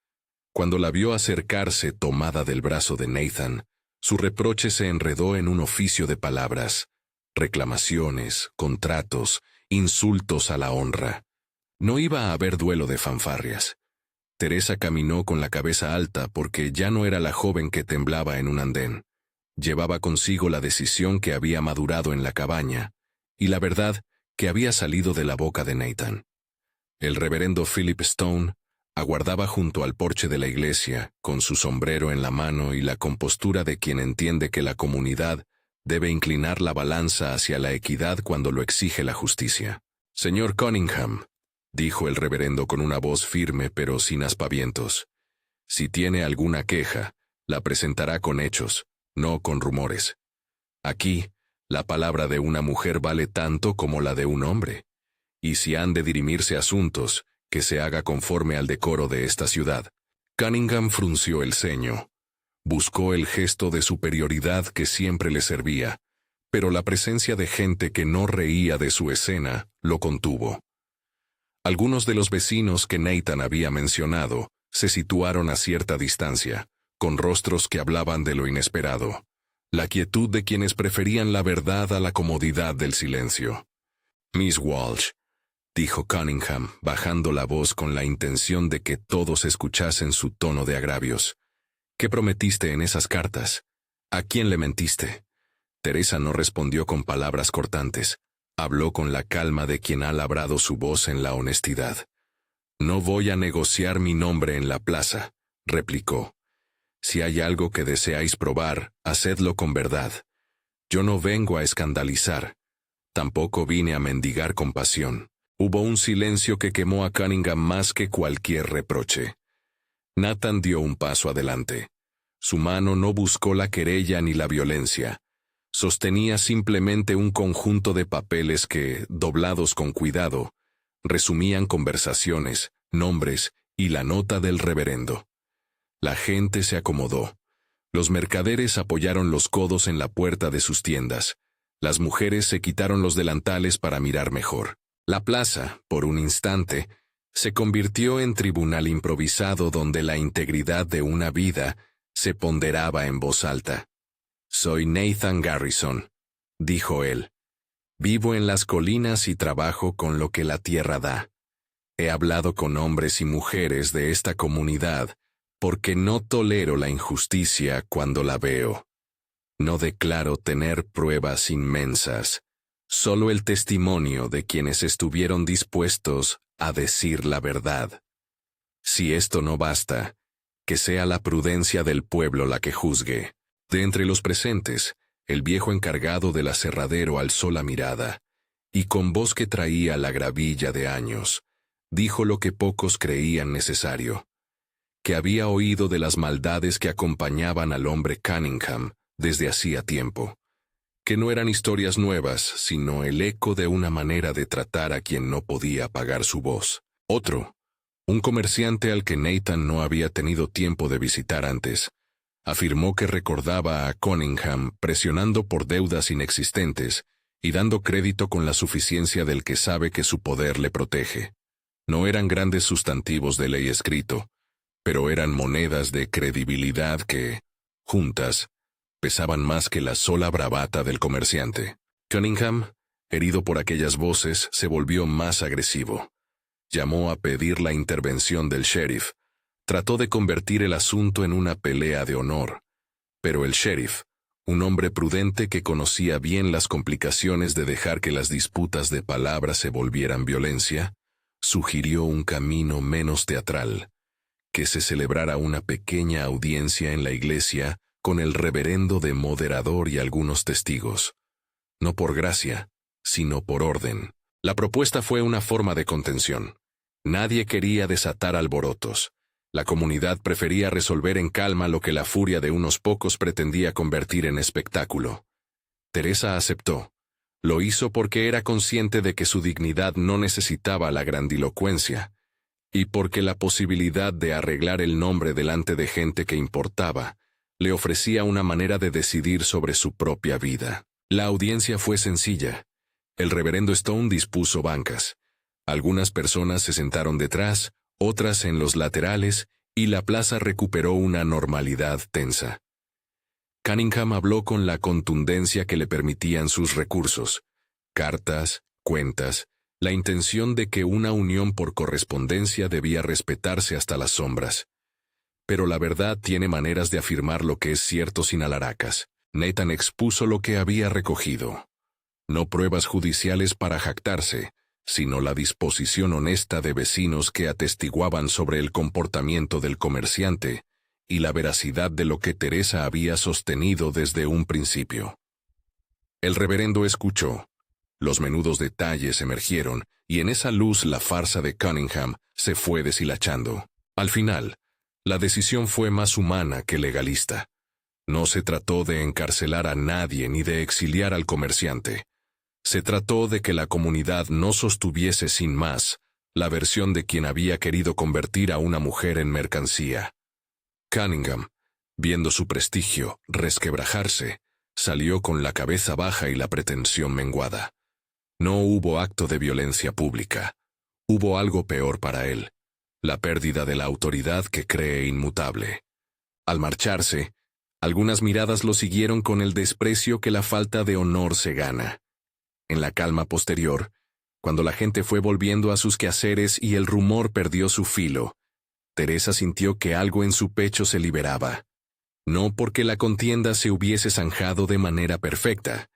Cuando la vio acercarse tomada del brazo de Nathan, Su reproche se enredó en un oficio de palabras, reclamaciones, contratos, insultos a la honra. No iba a haber duelo de fanfarrias. Teresa caminó con la cabeza alta porque ya no era la joven que temblaba en un andén. Llevaba consigo la decisión que había madurado en la cabaña, y la verdad que había salido de la boca de Nathan. El reverendo Philip Stone aguardaba junto al porche de la iglesia, con su sombrero en la mano y la compostura de quien entiende que la comunidad debe inclinar la balanza hacia la equidad cuando lo exige la justicia. «Señor Cunningham», dijo el reverendo con una voz firme pero sin aspavientos, «si tiene alguna queja, la presentará con hechos, no con rumores. Aquí, la palabra de una mujer vale tanto como la de un hombre, y si han de dirimirse asuntos, que se haga conforme al decoro de esta ciudad». Cunningham frunció el ceño. Buscó el gesto de superioridad que siempre le servía, pero la presencia de gente que no reía de su escena lo contuvo. Algunos de los vecinos que Nathan había mencionado se situaron a cierta distancia, con rostros que hablaban de lo inesperado, la quietud de quienes preferían la verdad a la comodidad del silencio. «Miss Walsh», dijo Cunningham, bajando la voz con la intención de que todos escuchasen su tono de agravios. «¿Qué prometiste en esas cartas? ¿A quién le mentiste?» Teresa no respondió con palabras cortantes. Habló con la calma de quien ha labrado su voz en la honestidad. «No voy a negociar mi nombre en la plaza», replicó. «Si hay algo que deseáis probar, hacedlo con verdad. Yo no vengo a escandalizar. Tampoco vine a mendigar compasión». Hubo un silencio que quemó a Cunningham más que cualquier reproche. Nathan dio un paso adelante. Su mano no buscó la querella ni la violencia. Sostenía simplemente un conjunto de papeles que, doblados con cuidado, resumían conversaciones, nombres y la nota del reverendo. La gente se acomodó. Los mercaderes apoyaron los codos en la puerta de sus tiendas. Las mujeres se quitaron los delantales para mirar mejor. La plaza, por un instante, se convirtió en tribunal improvisado donde la integridad de una vida se ponderaba en voz alta. «Soy Nathan Garrison», dijo él. «Vivo en las colinas y trabajo con lo que la tierra da. He hablado con hombres y mujeres de esta comunidad porque no tolero la injusticia cuando la veo. No declaro tener pruebas inmensas, solo el testimonio de quienes estuvieron dispuestos a decir la verdad. Si esto no basta, que sea la prudencia del pueblo la que juzgue». De entre los presentes, el viejo encargado del aserradero alzó la mirada, y con voz que traía la gravilla de años, dijo lo que pocos creían necesario, que había oído de las maldades que acompañaban al hombre Cunningham desde hacía tiempo, que no eran historias nuevas, sino el eco de una manera de tratar a quien no podía apagar su voz. Otro, un comerciante al que Nathan no había tenido tiempo de visitar antes, afirmó que recordaba a Cunningham presionando por deudas inexistentes y dando crédito con la suficiencia del que sabe que su poder le protege. No eran grandes sustantivos de ley escrito, pero eran monedas de credibilidad que, juntas, pesaban más que la sola bravata del comerciante. Cunningham, herido por aquellas voces, se volvió más agresivo. Llamó a pedir la intervención del sheriff. Trató de convertir el asunto en una pelea de honor, pero el sheriff, un hombre prudente que conocía bien las complicaciones de dejar que las disputas de palabras se volvieran violencia, sugirió un camino menos teatral, que se celebrara una pequeña audiencia en la iglesia con el reverendo de moderador y algunos testigos. No por gracia, sino por orden. La propuesta fue una forma de contención. Nadie quería desatar alborotos. La comunidad prefería resolver en calma lo que la furia de unos pocos pretendía convertir en espectáculo. Teresa aceptó. Lo hizo porque era consciente de que su dignidad no necesitaba la grandilocuencia, y porque la posibilidad de arreglar el nombre delante de gente que importaba le ofrecía una manera de decidir sobre su propia vida. La audiencia fue sencilla. El reverendo Stone dispuso bancas. Algunas personas se sentaron detrás, otras en los laterales, y la plaza recuperó una normalidad tensa. Cunningham habló con la contundencia que le permitían sus recursos. Cartas, cuentas, la intención de que una unión por correspondencia debía respetarse hasta las sombras. Pero la verdad tiene maneras de afirmar lo que es cierto sin alaracas. Nathan expuso lo que había recogido. No pruebas judiciales para jactarse, sino la disposición honesta de vecinos que atestiguaban sobre el comportamiento del comerciante y la veracidad de lo que Teresa había sostenido desde un principio. El reverendo escuchó. Los menudos detalles emergieron, y en esa luz la farsa de Cunningham se fue deshilachando. Al final, la decisión fue más humana que legalista. No se trató de encarcelar a nadie ni de exiliar al comerciante. Se trató de que la comunidad no sostuviese sin más la versión de quien había querido convertir a una mujer en mercancía. Cunningham, viendo su prestigio resquebrajarse, salió con la cabeza baja y la pretensión menguada. No hubo acto de violencia pública. Hubo algo peor para él, la pérdida de la autoridad que cree inmutable. Al marcharse, algunas miradas lo siguieron con el desprecio que la falta de honor se gana. En la calma posterior, cuando la gente fue volviendo a sus quehaceres y el rumor perdió su filo, Teresa sintió que algo en su pecho se liberaba. No porque la contienda se hubiese zanjado de manera perfecta.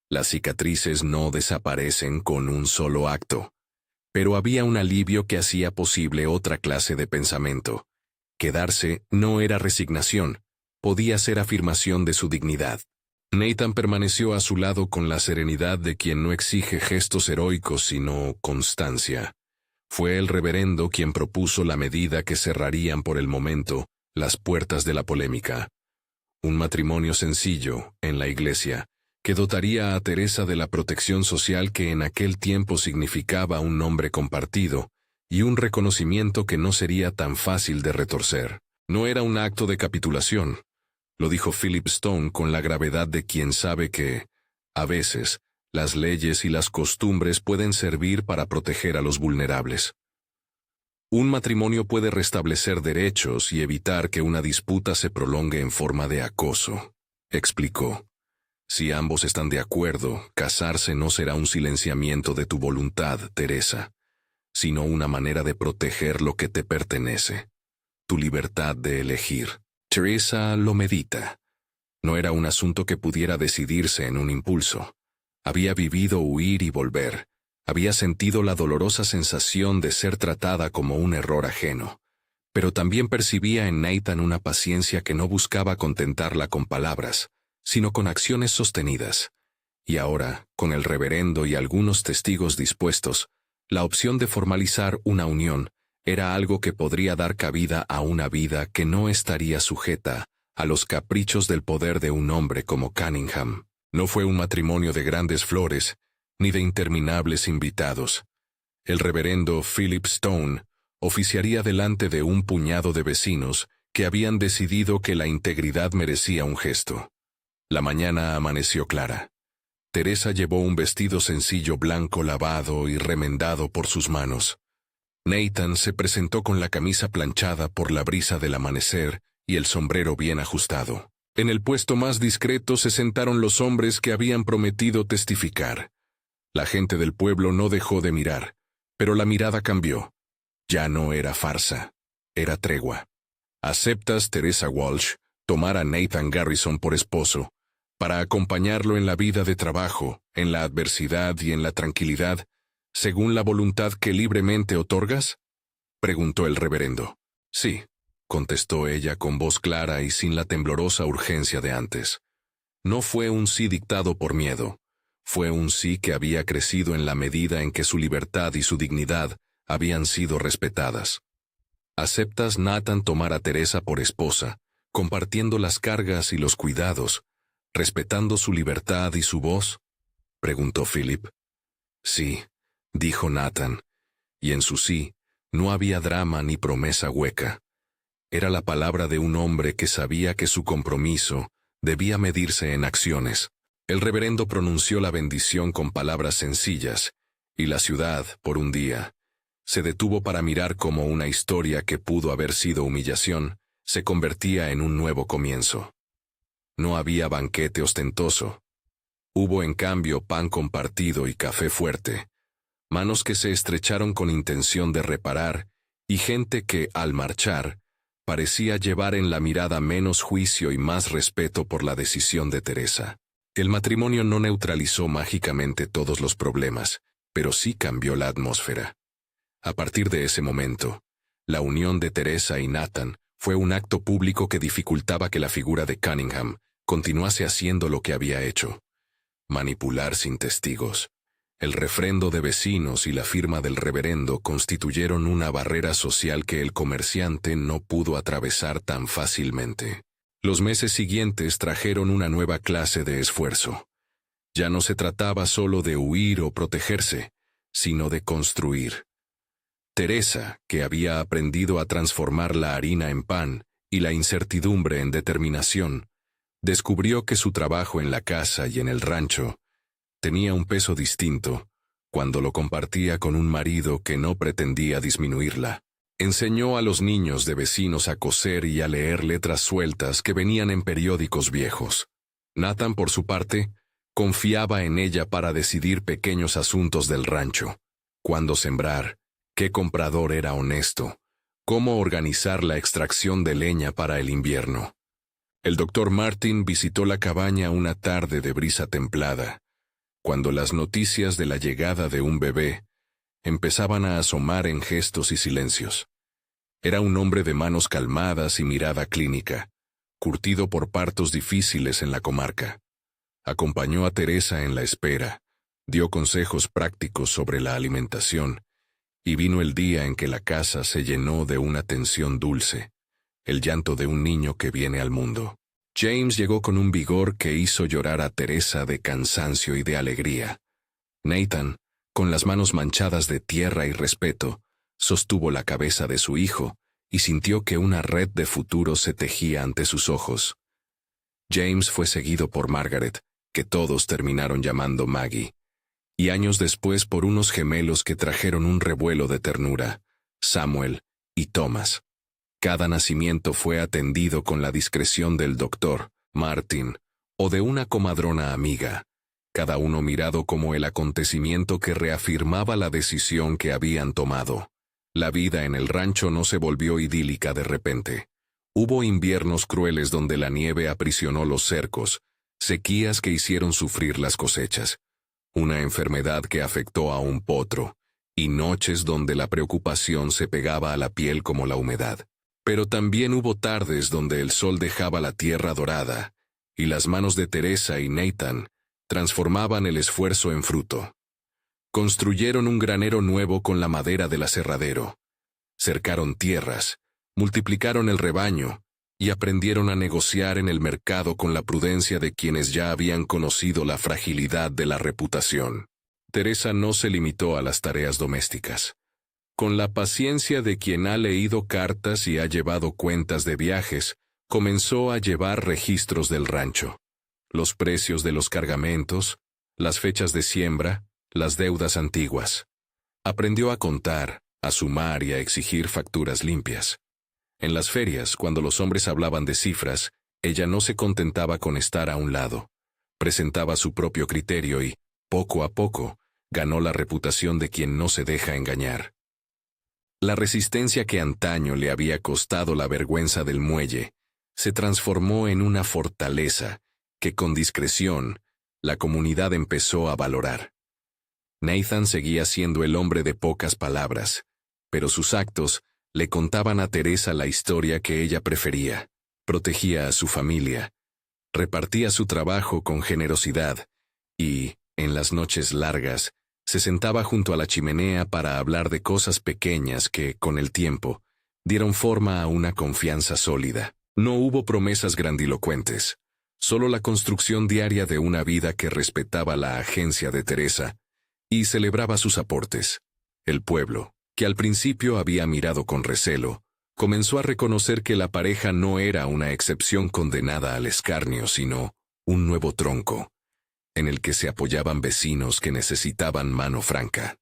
Las cicatrices no desaparecen con un solo acto. Pero había un alivio que hacía posible otra clase de pensamiento. Quedarse no era resignación, podía ser afirmación de su dignidad. Nathan permaneció a su lado con la serenidad de quien no exige gestos heroicos sino constancia. Fue el reverendo quien propuso la medida que cerrarían por el momento las puertas de la polémica. Un matrimonio sencillo, en la iglesia, que dotaría a Teresa de la protección social que en aquel tiempo significaba un nombre compartido y un reconocimiento que no sería tan fácil de retorcer. No era un acto de capitulación, lo dijo Philip Stone con la gravedad de quien sabe que, a veces, las leyes y las costumbres pueden servir para proteger a los vulnerables. Un matrimonio puede restablecer derechos y evitar que una disputa se prolongue en forma de acoso, explicó. Si ambos están de acuerdo, casarse no será un silenciamiento de tu voluntad, Teresa, sino una manera de proteger lo que te pertenece, tu libertad de elegir. Teresa lo medita. No era un asunto que pudiera decidirse en un impulso. Había vivido huir y volver. Había sentido la dolorosa sensación de ser tratada como un error ajeno. Pero también percibía en Nathan una paciencia que no buscaba contentarla con palabras, sino con acciones sostenidas. Y ahora, con el reverendo y algunos testigos dispuestos, la opción de formalizar una unión era algo que podría dar cabida a una vida que no estaría sujeta a los caprichos del poder de un hombre como Cunningham. No fue un matrimonio de grandes flores, ni de interminables invitados. El reverendo Philip Stone oficiaría delante de un puñado de vecinos que habían decidido que la integridad merecía un gesto. La mañana amaneció clara. Teresa llevó un vestido sencillo blanco lavado y remendado por sus manos. Nathan se presentó con la camisa planchada por la brisa del amanecer y el sombrero bien ajustado. En el puesto más discreto se sentaron los hombres que habían prometido testificar. La gente del pueblo no dejó de mirar, pero la mirada cambió. Ya no era farsa, era tregua. ¿Aceptas, Teresa Walsh, tomar a Nathan Garrison por esposo, para acompañarlo en la vida de trabajo, en la adversidad y en la tranquilidad, según la voluntad que libremente otorgas? Preguntó el reverendo. Sí, contestó ella con voz clara y sin la temblorosa urgencia de antes. No fue un sí dictado por miedo, fue un sí que había crecido en la medida en que su libertad y su dignidad habían sido respetadas. ¿Aceptas, Nathan, tomar a Teresa por esposa, compartiendo las cargas y los cuidados, respetando su libertad y su voz? Preguntó Philip. Sí, dijo Nathan, y en su sí no había drama ni promesa hueca. Era la palabra de un hombre que sabía que su compromiso debía medirse en acciones. El reverendo pronunció la bendición con palabras sencillas, y la ciudad, por un día, se detuvo para mirar cómo una historia que pudo haber sido humillación se convertía en un nuevo comienzo. No había banquete ostentoso. Hubo en cambio pan compartido y café fuerte, manos que se estrecharon con intención de reparar, y gente que, al marchar, parecía llevar en la mirada menos juicio y más respeto por la decisión de Teresa. El matrimonio no neutralizó mágicamente todos los problemas, pero sí cambió la atmósfera. A partir de ese momento, la unión de Teresa y Nathan fue un acto público que dificultaba que la figura de Cunningham continuase haciendo lo que había hecho: manipular sin testigos. El refrendo de vecinos y la firma del reverendo constituyeron una barrera social que el comerciante no pudo atravesar tan fácilmente. Los meses siguientes trajeron una nueva clase de esfuerzo. Ya no se trataba solo de huir o protegerse, sino de construir. Teresa, que había aprendido a transformar la harina en pan y la incertidumbre en determinación, descubrió que su trabajo en la casa y en el rancho tenía un peso distinto cuando lo compartía con un marido que no pretendía disminuirla. Enseñó a los niños de vecinos a coser y a leer letras sueltas que venían en periódicos viejos. Nathan, por su parte, confiaba en ella para decidir pequeños asuntos del rancho: cuándo sembrar, qué comprador era honesto, cómo organizar la extracción de leña para el invierno. El doctor Martin visitó la cabaña una tarde de brisa templada, cuando las noticias de la llegada de un bebé empezaban a asomar en gestos y silencios. Era un hombre de manos calmadas y mirada clínica, curtido por partos difíciles en la comarca. Acompañó a Teresa en la espera, dio consejos prácticos sobre la alimentación, y vino el día en que la casa se llenó de una tensión dulce, el llanto de un niño que viene al mundo. James llegó con un vigor que hizo llorar a Teresa de cansancio y de alegría. Nathan, con las manos manchadas de tierra y respeto, sostuvo la cabeza de su hijo y sintió que una red de futuro se tejía ante sus ojos. James fue seguido por Margaret, que todos terminaron llamando Maggie, y años después por unos gemelos que trajeron un revuelo de ternura: Samuel y Thomas. Cada nacimiento fue atendido con la discreción del doctor, Martin, o de una comadrona amiga, cada uno mirado como el acontecimiento que reafirmaba la decisión que habían tomado. La vida en el rancho no se volvió idílica de repente. Hubo inviernos crueles donde la nieve aprisionó los cercos, sequías que hicieron sufrir las cosechas, una enfermedad que afectó a un potro, y noches donde la preocupación se pegaba a la piel como la humedad. Pero también hubo tardes donde el sol dejaba la tierra dorada, y las manos de Teresa y Nathan transformaban el esfuerzo en fruto. Construyeron un granero nuevo con la madera del aserradero, cercaron tierras, multiplicaron el rebaño, y aprendieron a negociar en el mercado con la prudencia de quienes ya habían conocido la fragilidad de la reputación. Teresa no se limitó a las tareas domésticas. Con la paciencia de quien ha leído cartas y ha llevado cuentas de viajes, comenzó a llevar registros del rancho: los precios de los cargamentos, las fechas de siembra, las deudas antiguas. Aprendió a contar, a sumar y a exigir facturas limpias. En las ferias, cuando los hombres hablaban de cifras, ella no se contentaba con estar a un lado. Presentaba su propio criterio y, poco a poco, ganó la reputación de quien no se deja engañar. La resistencia que antaño le había costado la vergüenza del muelle se transformó en una fortaleza que, con discreción, la comunidad empezó a valorar. Nathan seguía siendo el hombre de pocas palabras, pero sus actos le contaban a Teresa la historia que ella prefería. Protegía a su familia, repartía su trabajo con generosidad y, en las noches largas, se sentaba junto a la chimenea para hablar de cosas pequeñas que, con el tiempo, dieron forma a una confianza sólida. No hubo promesas grandilocuentes, solo la construcción diaria de una vida que respetaba la agencia de Teresa y celebraba sus aportes. El pueblo, que al principio había mirado con recelo, comenzó a reconocer que la pareja no era una excepción condenada al escarnio, sino un nuevo tronco, en el que se apoyaban vecinos que necesitaban mano franca.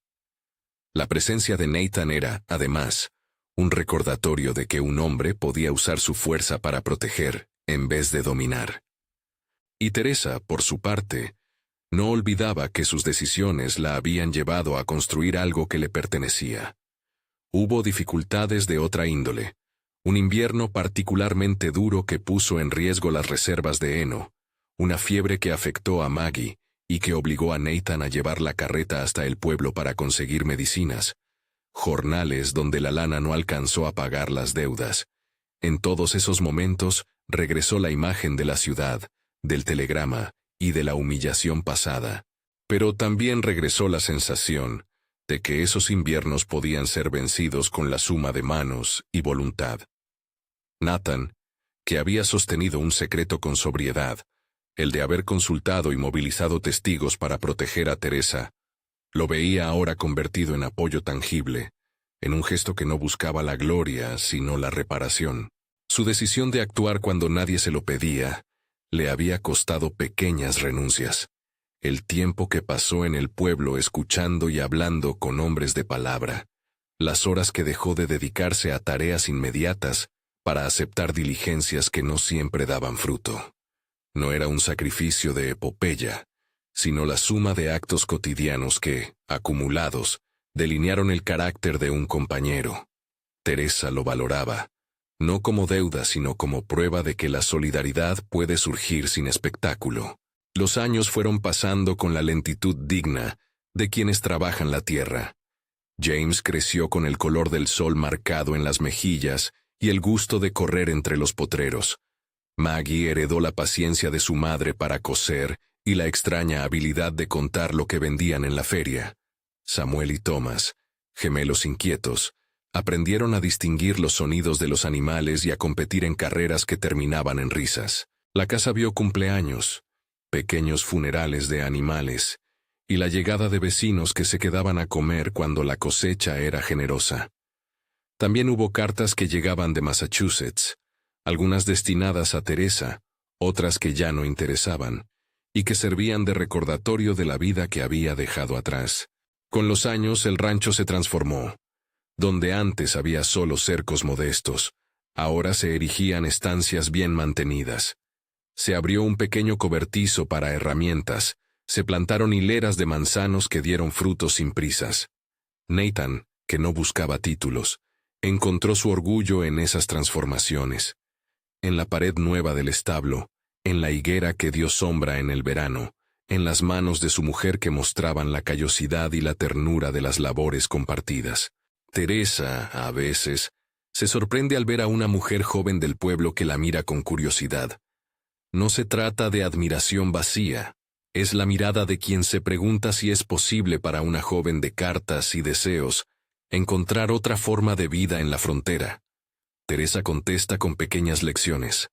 La presencia de Nathan era, además, un recordatorio de que un hombre podía usar su fuerza para proteger, en vez de dominar. Y Teresa, por su parte, no olvidaba que sus decisiones la habían llevado a construir algo que le pertenecía. Hubo dificultades de otra índole. Un invierno particularmente duro que puso en riesgo las reservas de heno, una fiebre que afectó a Maggie y que obligó a Nathan a llevar la carreta hasta el pueblo para conseguir medicinas, jornales donde la lana no alcanzó a pagar las deudas. En todos esos momentos regresó la imagen de la ciudad, del telegrama y de la humillación pasada, pero también regresó la sensación de que esos inviernos podían ser vencidos con la suma de manos y voluntad. Nathan, que había sostenido un secreto con sobriedad, el de haber consultado y movilizado testigos para proteger a Teresa, lo veía ahora convertido en apoyo tangible, en un gesto que no buscaba la gloria, sino la reparación. Su decisión de actuar cuando nadie se lo pedía le había costado pequeñas renuncias. El tiempo que pasó en el pueblo escuchando y hablando con hombres de palabra, las horas que dejó de dedicarse a tareas inmediatas para aceptar diligencias que no siempre daban fruto. No era un sacrificio de epopeya, sino la suma de actos cotidianos que, acumulados, delinearon el carácter de un compañero. Teresa lo valoraba, no como deuda sino como prueba de que la solidaridad puede surgir sin espectáculo. Los años fueron pasando con la lentitud digna de quienes trabajan la tierra. James creció con el color del sol marcado en las mejillas y el gusto de correr entre los potreros. Maggie heredó la paciencia de su madre para coser y la extraña habilidad de contar lo que vendían en la feria. Samuel y Thomas, gemelos inquietos, aprendieron a distinguir los sonidos de los animales y a competir en carreras que terminaban en risas. La casa vio cumpleaños, pequeños funerales de animales, y la llegada de vecinos que se quedaban a comer cuando la cosecha era generosa. También hubo cartas que llegaban de Massachusetts, algunas destinadas a Teresa, otras que ya no interesaban, y que servían de recordatorio de la vida que había dejado atrás. Con los años el rancho se transformó. Donde antes había solo cercos modestos, ahora se erigían estancias bien mantenidas. Se abrió un pequeño cobertizo para herramientas, se plantaron hileras de manzanos que dieron frutos sin prisas. Nathan, que no buscaba títulos, encontró su orgullo en esas transformaciones. En la pared nueva del establo, en la higuera que dio sombra en el verano, en las manos de su mujer que mostraban la callosidad y la ternura de las labores compartidas. Teresa, a veces, se sorprende al ver a una mujer joven del pueblo que la mira con curiosidad. No se trata de admiración vacía, es la mirada de quien se pregunta si es posible para una joven de cartas y deseos encontrar otra forma de vida en la frontera. Teresa contesta con pequeñas lecciones,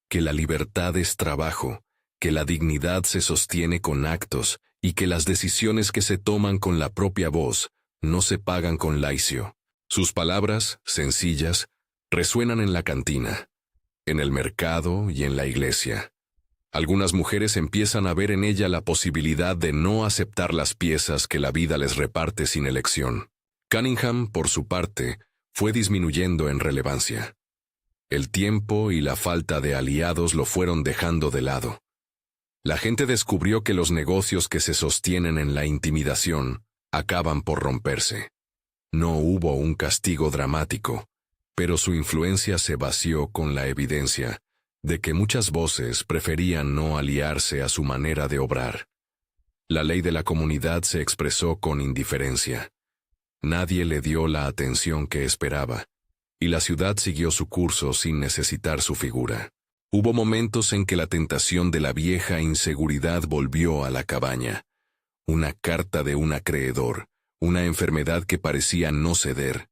que la libertad es trabajo, que la dignidad se sostiene con actos y que las decisiones que se toman con la propia voz no se pagan con laicio. Sus palabras, sencillas, resuenan en la cantina, en el mercado y en la iglesia. Algunas mujeres empiezan a ver en ella la posibilidad de no aceptar las piezas que la vida les reparte sin elección. Cunningham, por su parte, fue disminuyendo en relevancia. El tiempo y la falta de aliados lo fueron dejando de lado. La gente descubrió que los negocios que se sostienen en la intimidación acaban por romperse. No hubo un castigo dramático, pero su influencia se vació con la evidencia de que muchas voces preferían no aliarse a su manera de obrar. La ley de la comunidad se expresó con indiferencia. Nadie le dio la atención que esperaba, y la ciudad siguió su curso sin necesitar su figura. Hubo momentos en que la tentación de la vieja inseguridad volvió a la cabaña. Una carta de un acreedor, una enfermedad que parecía no ceder.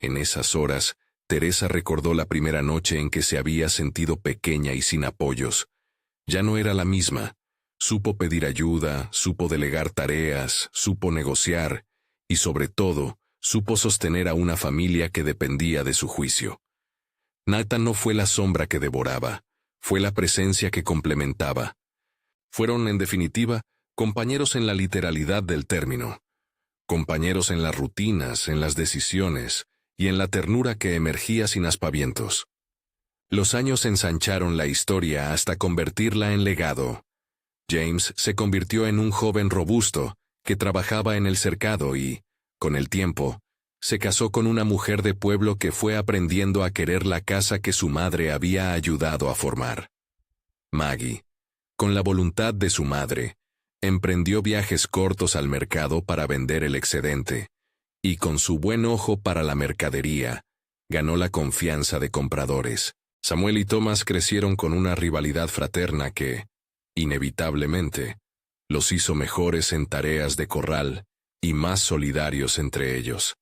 En esas horas, Teresa recordó la primera noche en que se había sentido pequeña y sin apoyos. Ya no era la misma. Supo pedir ayuda, supo delegar tareas, supo negociar, y sobre todo, supo sostener a una familia que dependía de su juicio. Nathan no fue la sombra que devoraba, fue la presencia que complementaba. Fueron, en definitiva, compañeros en la literalidad del término. Compañeros en las rutinas, en las decisiones, y en la ternura que emergía sin aspavientos. Los años ensancharon la historia hasta convertirla en legado. James se convirtió en un joven robusto que trabajaba en el cercado y, con el tiempo, se casó con una mujer de pueblo que fue aprendiendo a querer la casa que su madre había ayudado a formar. Maggie, con la voluntad de su madre, emprendió viajes cortos al mercado para vender el excedente, y con su buen ojo para la mercadería, ganó la confianza de compradores. Samuel y Thomas crecieron con una rivalidad fraterna que, inevitablemente, los hizo mejores en tareas de corral y más solidarios entre ellos.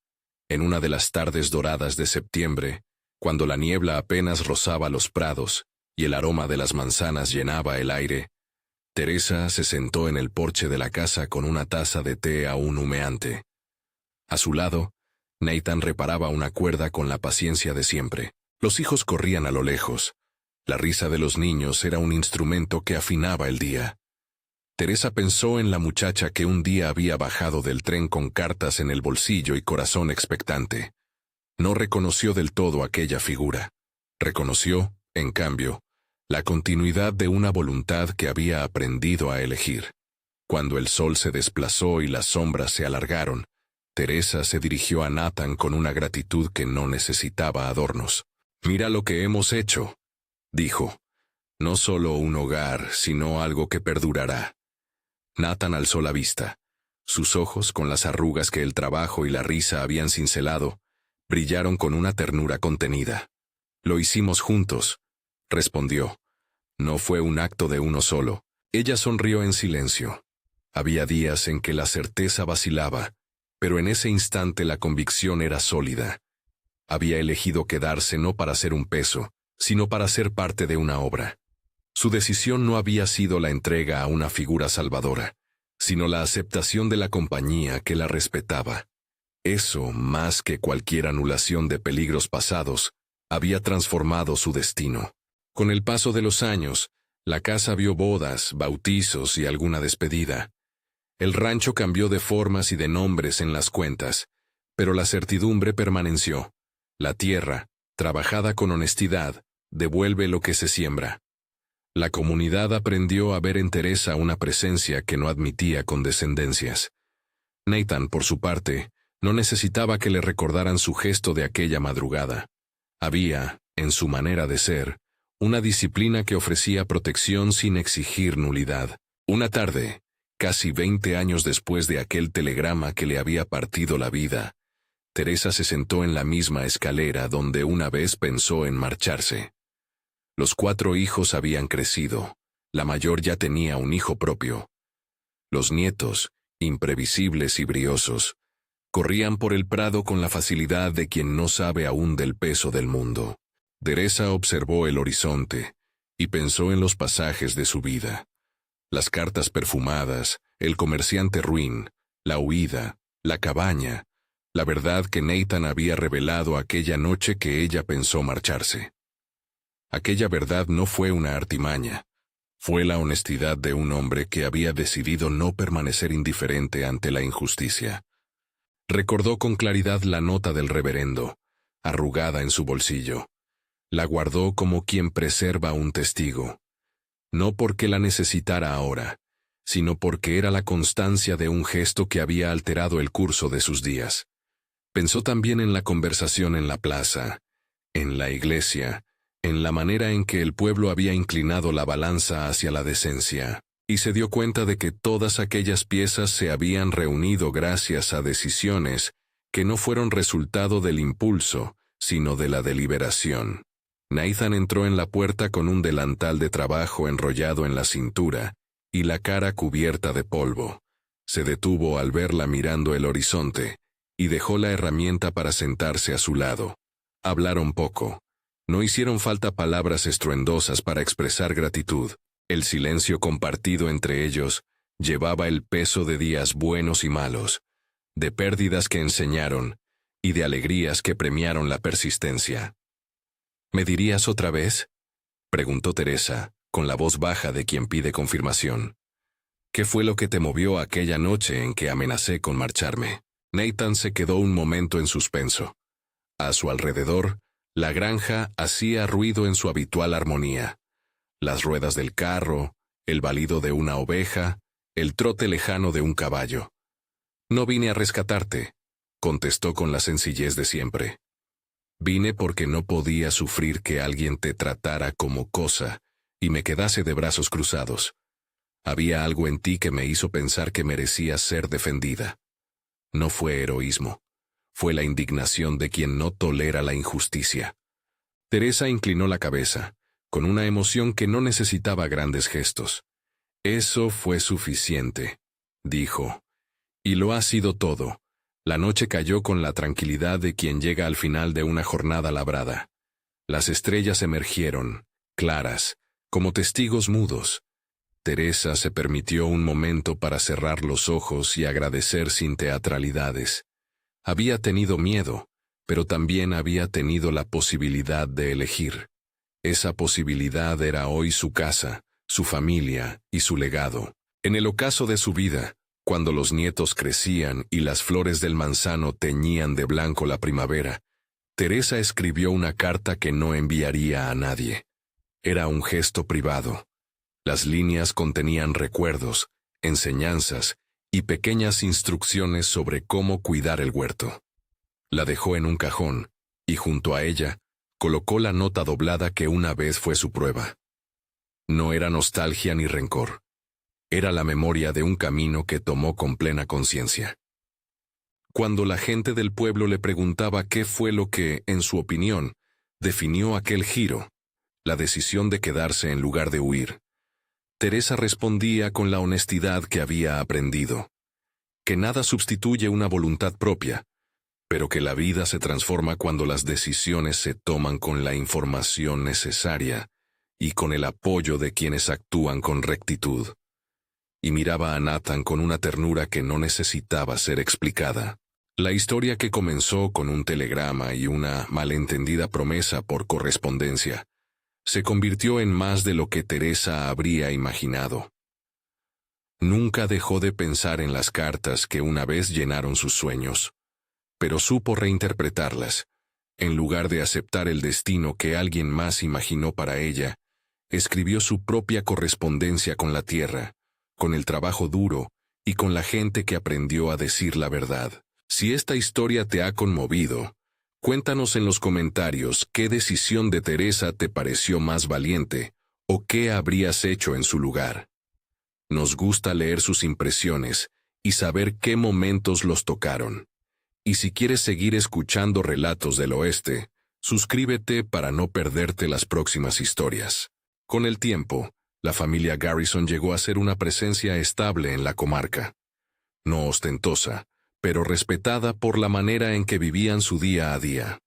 En una de las tardes doradas de septiembre, cuando la niebla apenas rozaba los prados y el aroma de las manzanas llenaba el aire, Teresa se sentó en el porche de la casa con una taza de té aún humeante. A su lado, Nathan reparaba una cuerda con la paciencia de siempre. Los hijos corrían a lo lejos. La risa de los niños era un instrumento que afinaba el día. Teresa pensó en la muchacha que un día había bajado del tren con cartas en el bolsillo y corazón expectante. No reconoció del todo aquella figura. Reconoció, en cambio, la continuidad de una voluntad que había aprendido a elegir. Cuando el sol se desplazó y las sombras se alargaron, Teresa se dirigió a Nathan con una gratitud que no necesitaba adornos. «Mira lo que hemos hecho», dijo. «No solo un hogar, sino algo que perdurará». Nathan alzó la vista. Sus ojos, con las arrugas que el trabajo y la risa habían cincelado, brillaron con una ternura contenida. «Lo hicimos juntos», respondió. No fue un acto de uno solo. Ella sonrió en silencio. Había días en que la certeza vacilaba, pero en ese instante la convicción era sólida. Había elegido quedarse no para ser un peso, sino para ser parte de una obra. Su decisión no había sido la entrega a una figura salvadora, sino la aceptación de la compañía que la respetaba. Eso, más que cualquier anulación de peligros pasados, había transformado su destino. Con el paso de los años, la casa vio bodas, bautizos y alguna despedida. El rancho cambió de formas y de nombres en las cuentas, pero la certidumbre permaneció. La tierra, trabajada con honestidad, devuelve lo que se siembra. La comunidad aprendió a ver en Teresa una presencia que no admitía condescendencias. Nathan, por su parte, no necesitaba que le recordaran su gesto de aquella madrugada. Había, en su manera de ser, una disciplina que ofrecía protección sin exigir nulidad. Una tarde, casi 20 años después de aquel telegrama que le había partido la vida, Teresa se sentó en la misma escalera donde una vez pensó en marcharse. Los 4 hijos habían crecido. La mayor ya tenía un hijo propio. Los nietos, imprevisibles y briosos, corrían por el prado con la facilidad de quien no sabe aún del peso del mundo. Teresa observó el horizonte y pensó en los pasajes de su vida. Las cartas perfumadas, el comerciante ruin, la huida, la cabaña, la verdad que Nathan había revelado aquella noche que ella pensó marcharse. Aquella verdad no fue una artimaña, fue la honestidad de un hombre que había decidido no permanecer indiferente ante la injusticia. Recordó con claridad la nota del reverendo, arrugada en su bolsillo. La guardó como quien preserva un testigo. No porque la necesitara ahora, sino porque era la constancia de un gesto que había alterado el curso de sus días. Pensó también en la conversación en la plaza, en la iglesia, en la manera en que el pueblo había inclinado la balanza hacia la decencia, y se dio cuenta de que todas aquellas piezas se habían reunido gracias a decisiones que no fueron resultado del impulso, sino de la deliberación. Nathan entró en la puerta con un delantal de trabajo enrollado en la cintura y la cara cubierta de polvo. Se detuvo al verla mirando el horizonte y dejó la herramienta para sentarse a su lado. Hablaron poco. No hicieron falta palabras estruendosas para expresar gratitud. El silencio compartido entre ellos llevaba el peso de días buenos y malos, de pérdidas que enseñaron y de alegrías que premiaron la persistencia. ¿Me dirías otra vez?, preguntó Teresa, con la voz baja de quien pide confirmación. ¿Qué fue lo que te movió aquella noche en que amenacé con marcharme? Nathan se quedó un momento en suspenso. A su alrededor, La granja hacía ruido en su habitual armonía. Las ruedas del carro, el balido de una oveja, el trote lejano de un caballo. «No vine a rescatarte», contestó con la sencillez de siempre. «Vine porque no podía sufrir que alguien te tratara como cosa y me quedase de brazos cruzados. Había algo en ti que me hizo pensar que merecías ser defendida. No fue heroísmo. Fue la indignación de quien no tolera la injusticia». Teresa inclinó la cabeza, con una emoción que no necesitaba grandes gestos. «Eso fue suficiente», dijo. «Y lo ha sido todo». La noche cayó con la tranquilidad de quien llega al final de una jornada labrada. Las estrellas emergieron, claras, como testigos mudos. Teresa se permitió un momento para cerrar los ojos y agradecer sin teatralidades. Había tenido miedo, pero también había tenido la posibilidad de elegir. Esa posibilidad era hoy su casa, su familia y su legado. En el ocaso de su vida, cuando los nietos crecían y las flores del manzano teñían de blanco la primavera, Teresa escribió una carta que no enviaría a nadie. Era un gesto privado. Las líneas contenían recuerdos, enseñanzas y pequeñas instrucciones sobre cómo cuidar el huerto. La dejó en un cajón, y junto a ella, colocó la nota doblada que una vez fue su prueba. No era nostalgia ni rencor. Era la memoria de un camino que tomó con plena conciencia. Cuando la gente del pueblo le preguntaba qué fue lo que, en su opinión, definió aquel giro, la decisión de quedarse en lugar de huir, Teresa respondía con la honestidad que había aprendido, que nada sustituye una voluntad propia, pero que la vida se transforma cuando las decisiones se toman con la información necesaria y con el apoyo de quienes actúan con rectitud. Y miraba a Nathan con una ternura que no necesitaba ser explicada. La historia, que comenzó con un telegrama y una malentendida promesa por correspondencia, se convirtió en más de lo que Teresa habría imaginado. Nunca dejó de pensar en las cartas que una vez llenaron sus sueños, pero supo reinterpretarlas. En lugar de aceptar el destino que alguien más imaginó para ella, escribió su propia correspondencia con la tierra, con el trabajo duro y con la gente que aprendió a decir la verdad. Si esta historia te ha conmovido, cuéntanos en los comentarios qué decisión de Teresa te pareció más valiente o qué habrías hecho en su lugar. Nos gusta leer sus impresiones y saber qué momentos los tocaron. Y si quieres seguir escuchando Relatos del Oeste, suscríbete para no perderte las próximas historias. Con el tiempo, la familia Garrison llegó a ser una presencia estable en la comarca. No ostentosa, pero respetada por la manera en que vivían su día a día.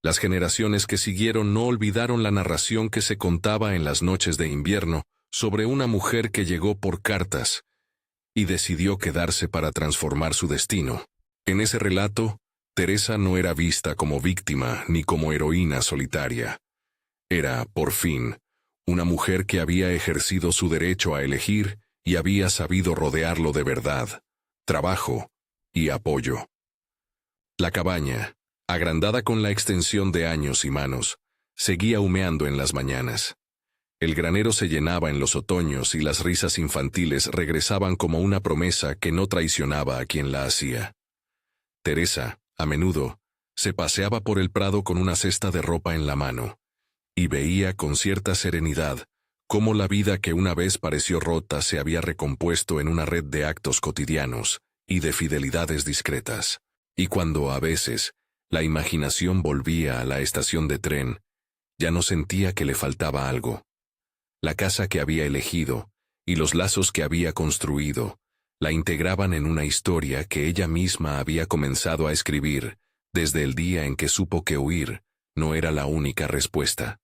Las generaciones que siguieron no olvidaron la narración que se contaba en las noches de invierno sobre una mujer que llegó por cartas y decidió quedarse para transformar su destino. En ese relato, Teresa no era vista como víctima ni como heroína solitaria. Era, por fin, una mujer que había ejercido su derecho a elegir y había sabido rodearlo de verdad, trabajo y apoyo. La cabaña, agrandada con la extensión de años y manos, seguía humeando en las mañanas. El granero se llenaba en los otoños y las risas infantiles regresaban como una promesa que no traicionaba a quien la hacía. Teresa, a menudo, se paseaba por el prado con una cesta de ropa en la mano, y veía con cierta serenidad cómo la vida que una vez pareció rota se había recompuesto en una red de actos cotidianos y de fidelidades discretas. Y cuando, a veces, la imaginación volvía a la estación de tren, ya no sentía que le faltaba algo. La casa que había elegido y los lazos que había construido la integraban en una historia que ella misma había comenzado a escribir desde el día en que supo que huir no era la única respuesta.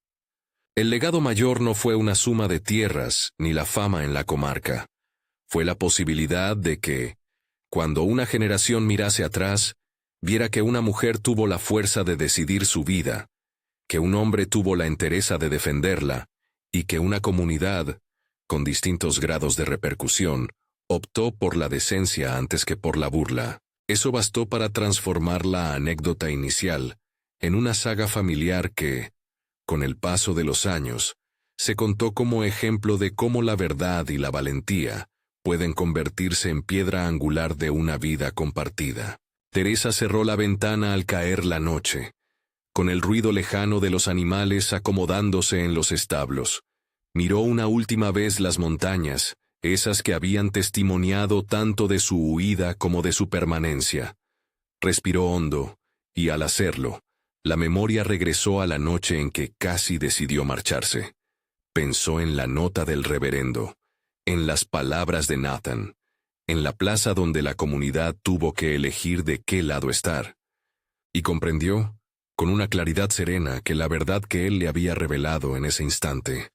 El legado mayor no fue una suma de tierras ni la fama en la comarca. Fue la posibilidad de que, cuando una generación mirase atrás, viera que una mujer tuvo la fuerza de decidir su vida, que un hombre tuvo la entereza de defenderla, y que una comunidad, con distintos grados de repercusión, optó por la decencia antes que por la burla. Eso bastó para transformar la anécdota inicial en una saga familiar que, con el paso de los años, se contó como ejemplo de cómo la verdad y la valentía pueden convertirse en piedra angular de una vida compartida. Teresa cerró la ventana al caer la noche, con el ruido lejano de los animales acomodándose en los establos. Miró una última vez las montañas, esas que habían testimoniado tanto de su huida como de su permanencia. Respiró hondo, y al hacerlo, la memoria regresó a la noche en que casi decidió marcharse. Pensó en la nota del reverendo, en las palabras de Nathan, en la plaza donde la comunidad tuvo que elegir de qué lado estar. Y comprendió, con una claridad serena, que la verdad que él le había revelado en ese instante,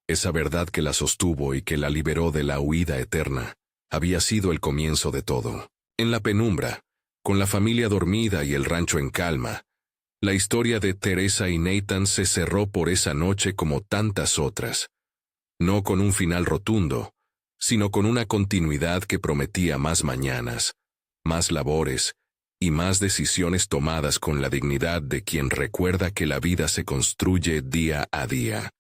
esa verdad que la sostuvo y que la liberó de la huida eterna, había sido el comienzo de todo. En la penumbra, con la familia dormida y el rancho en calma, la historia de Teresa y Nathan se cerró por esa noche como tantas otras, no con un final rotundo, sino con una continuidad que prometía más mañanas, más labores y más decisiones tomadas con la dignidad de quien recuerda que la vida se construye día a día.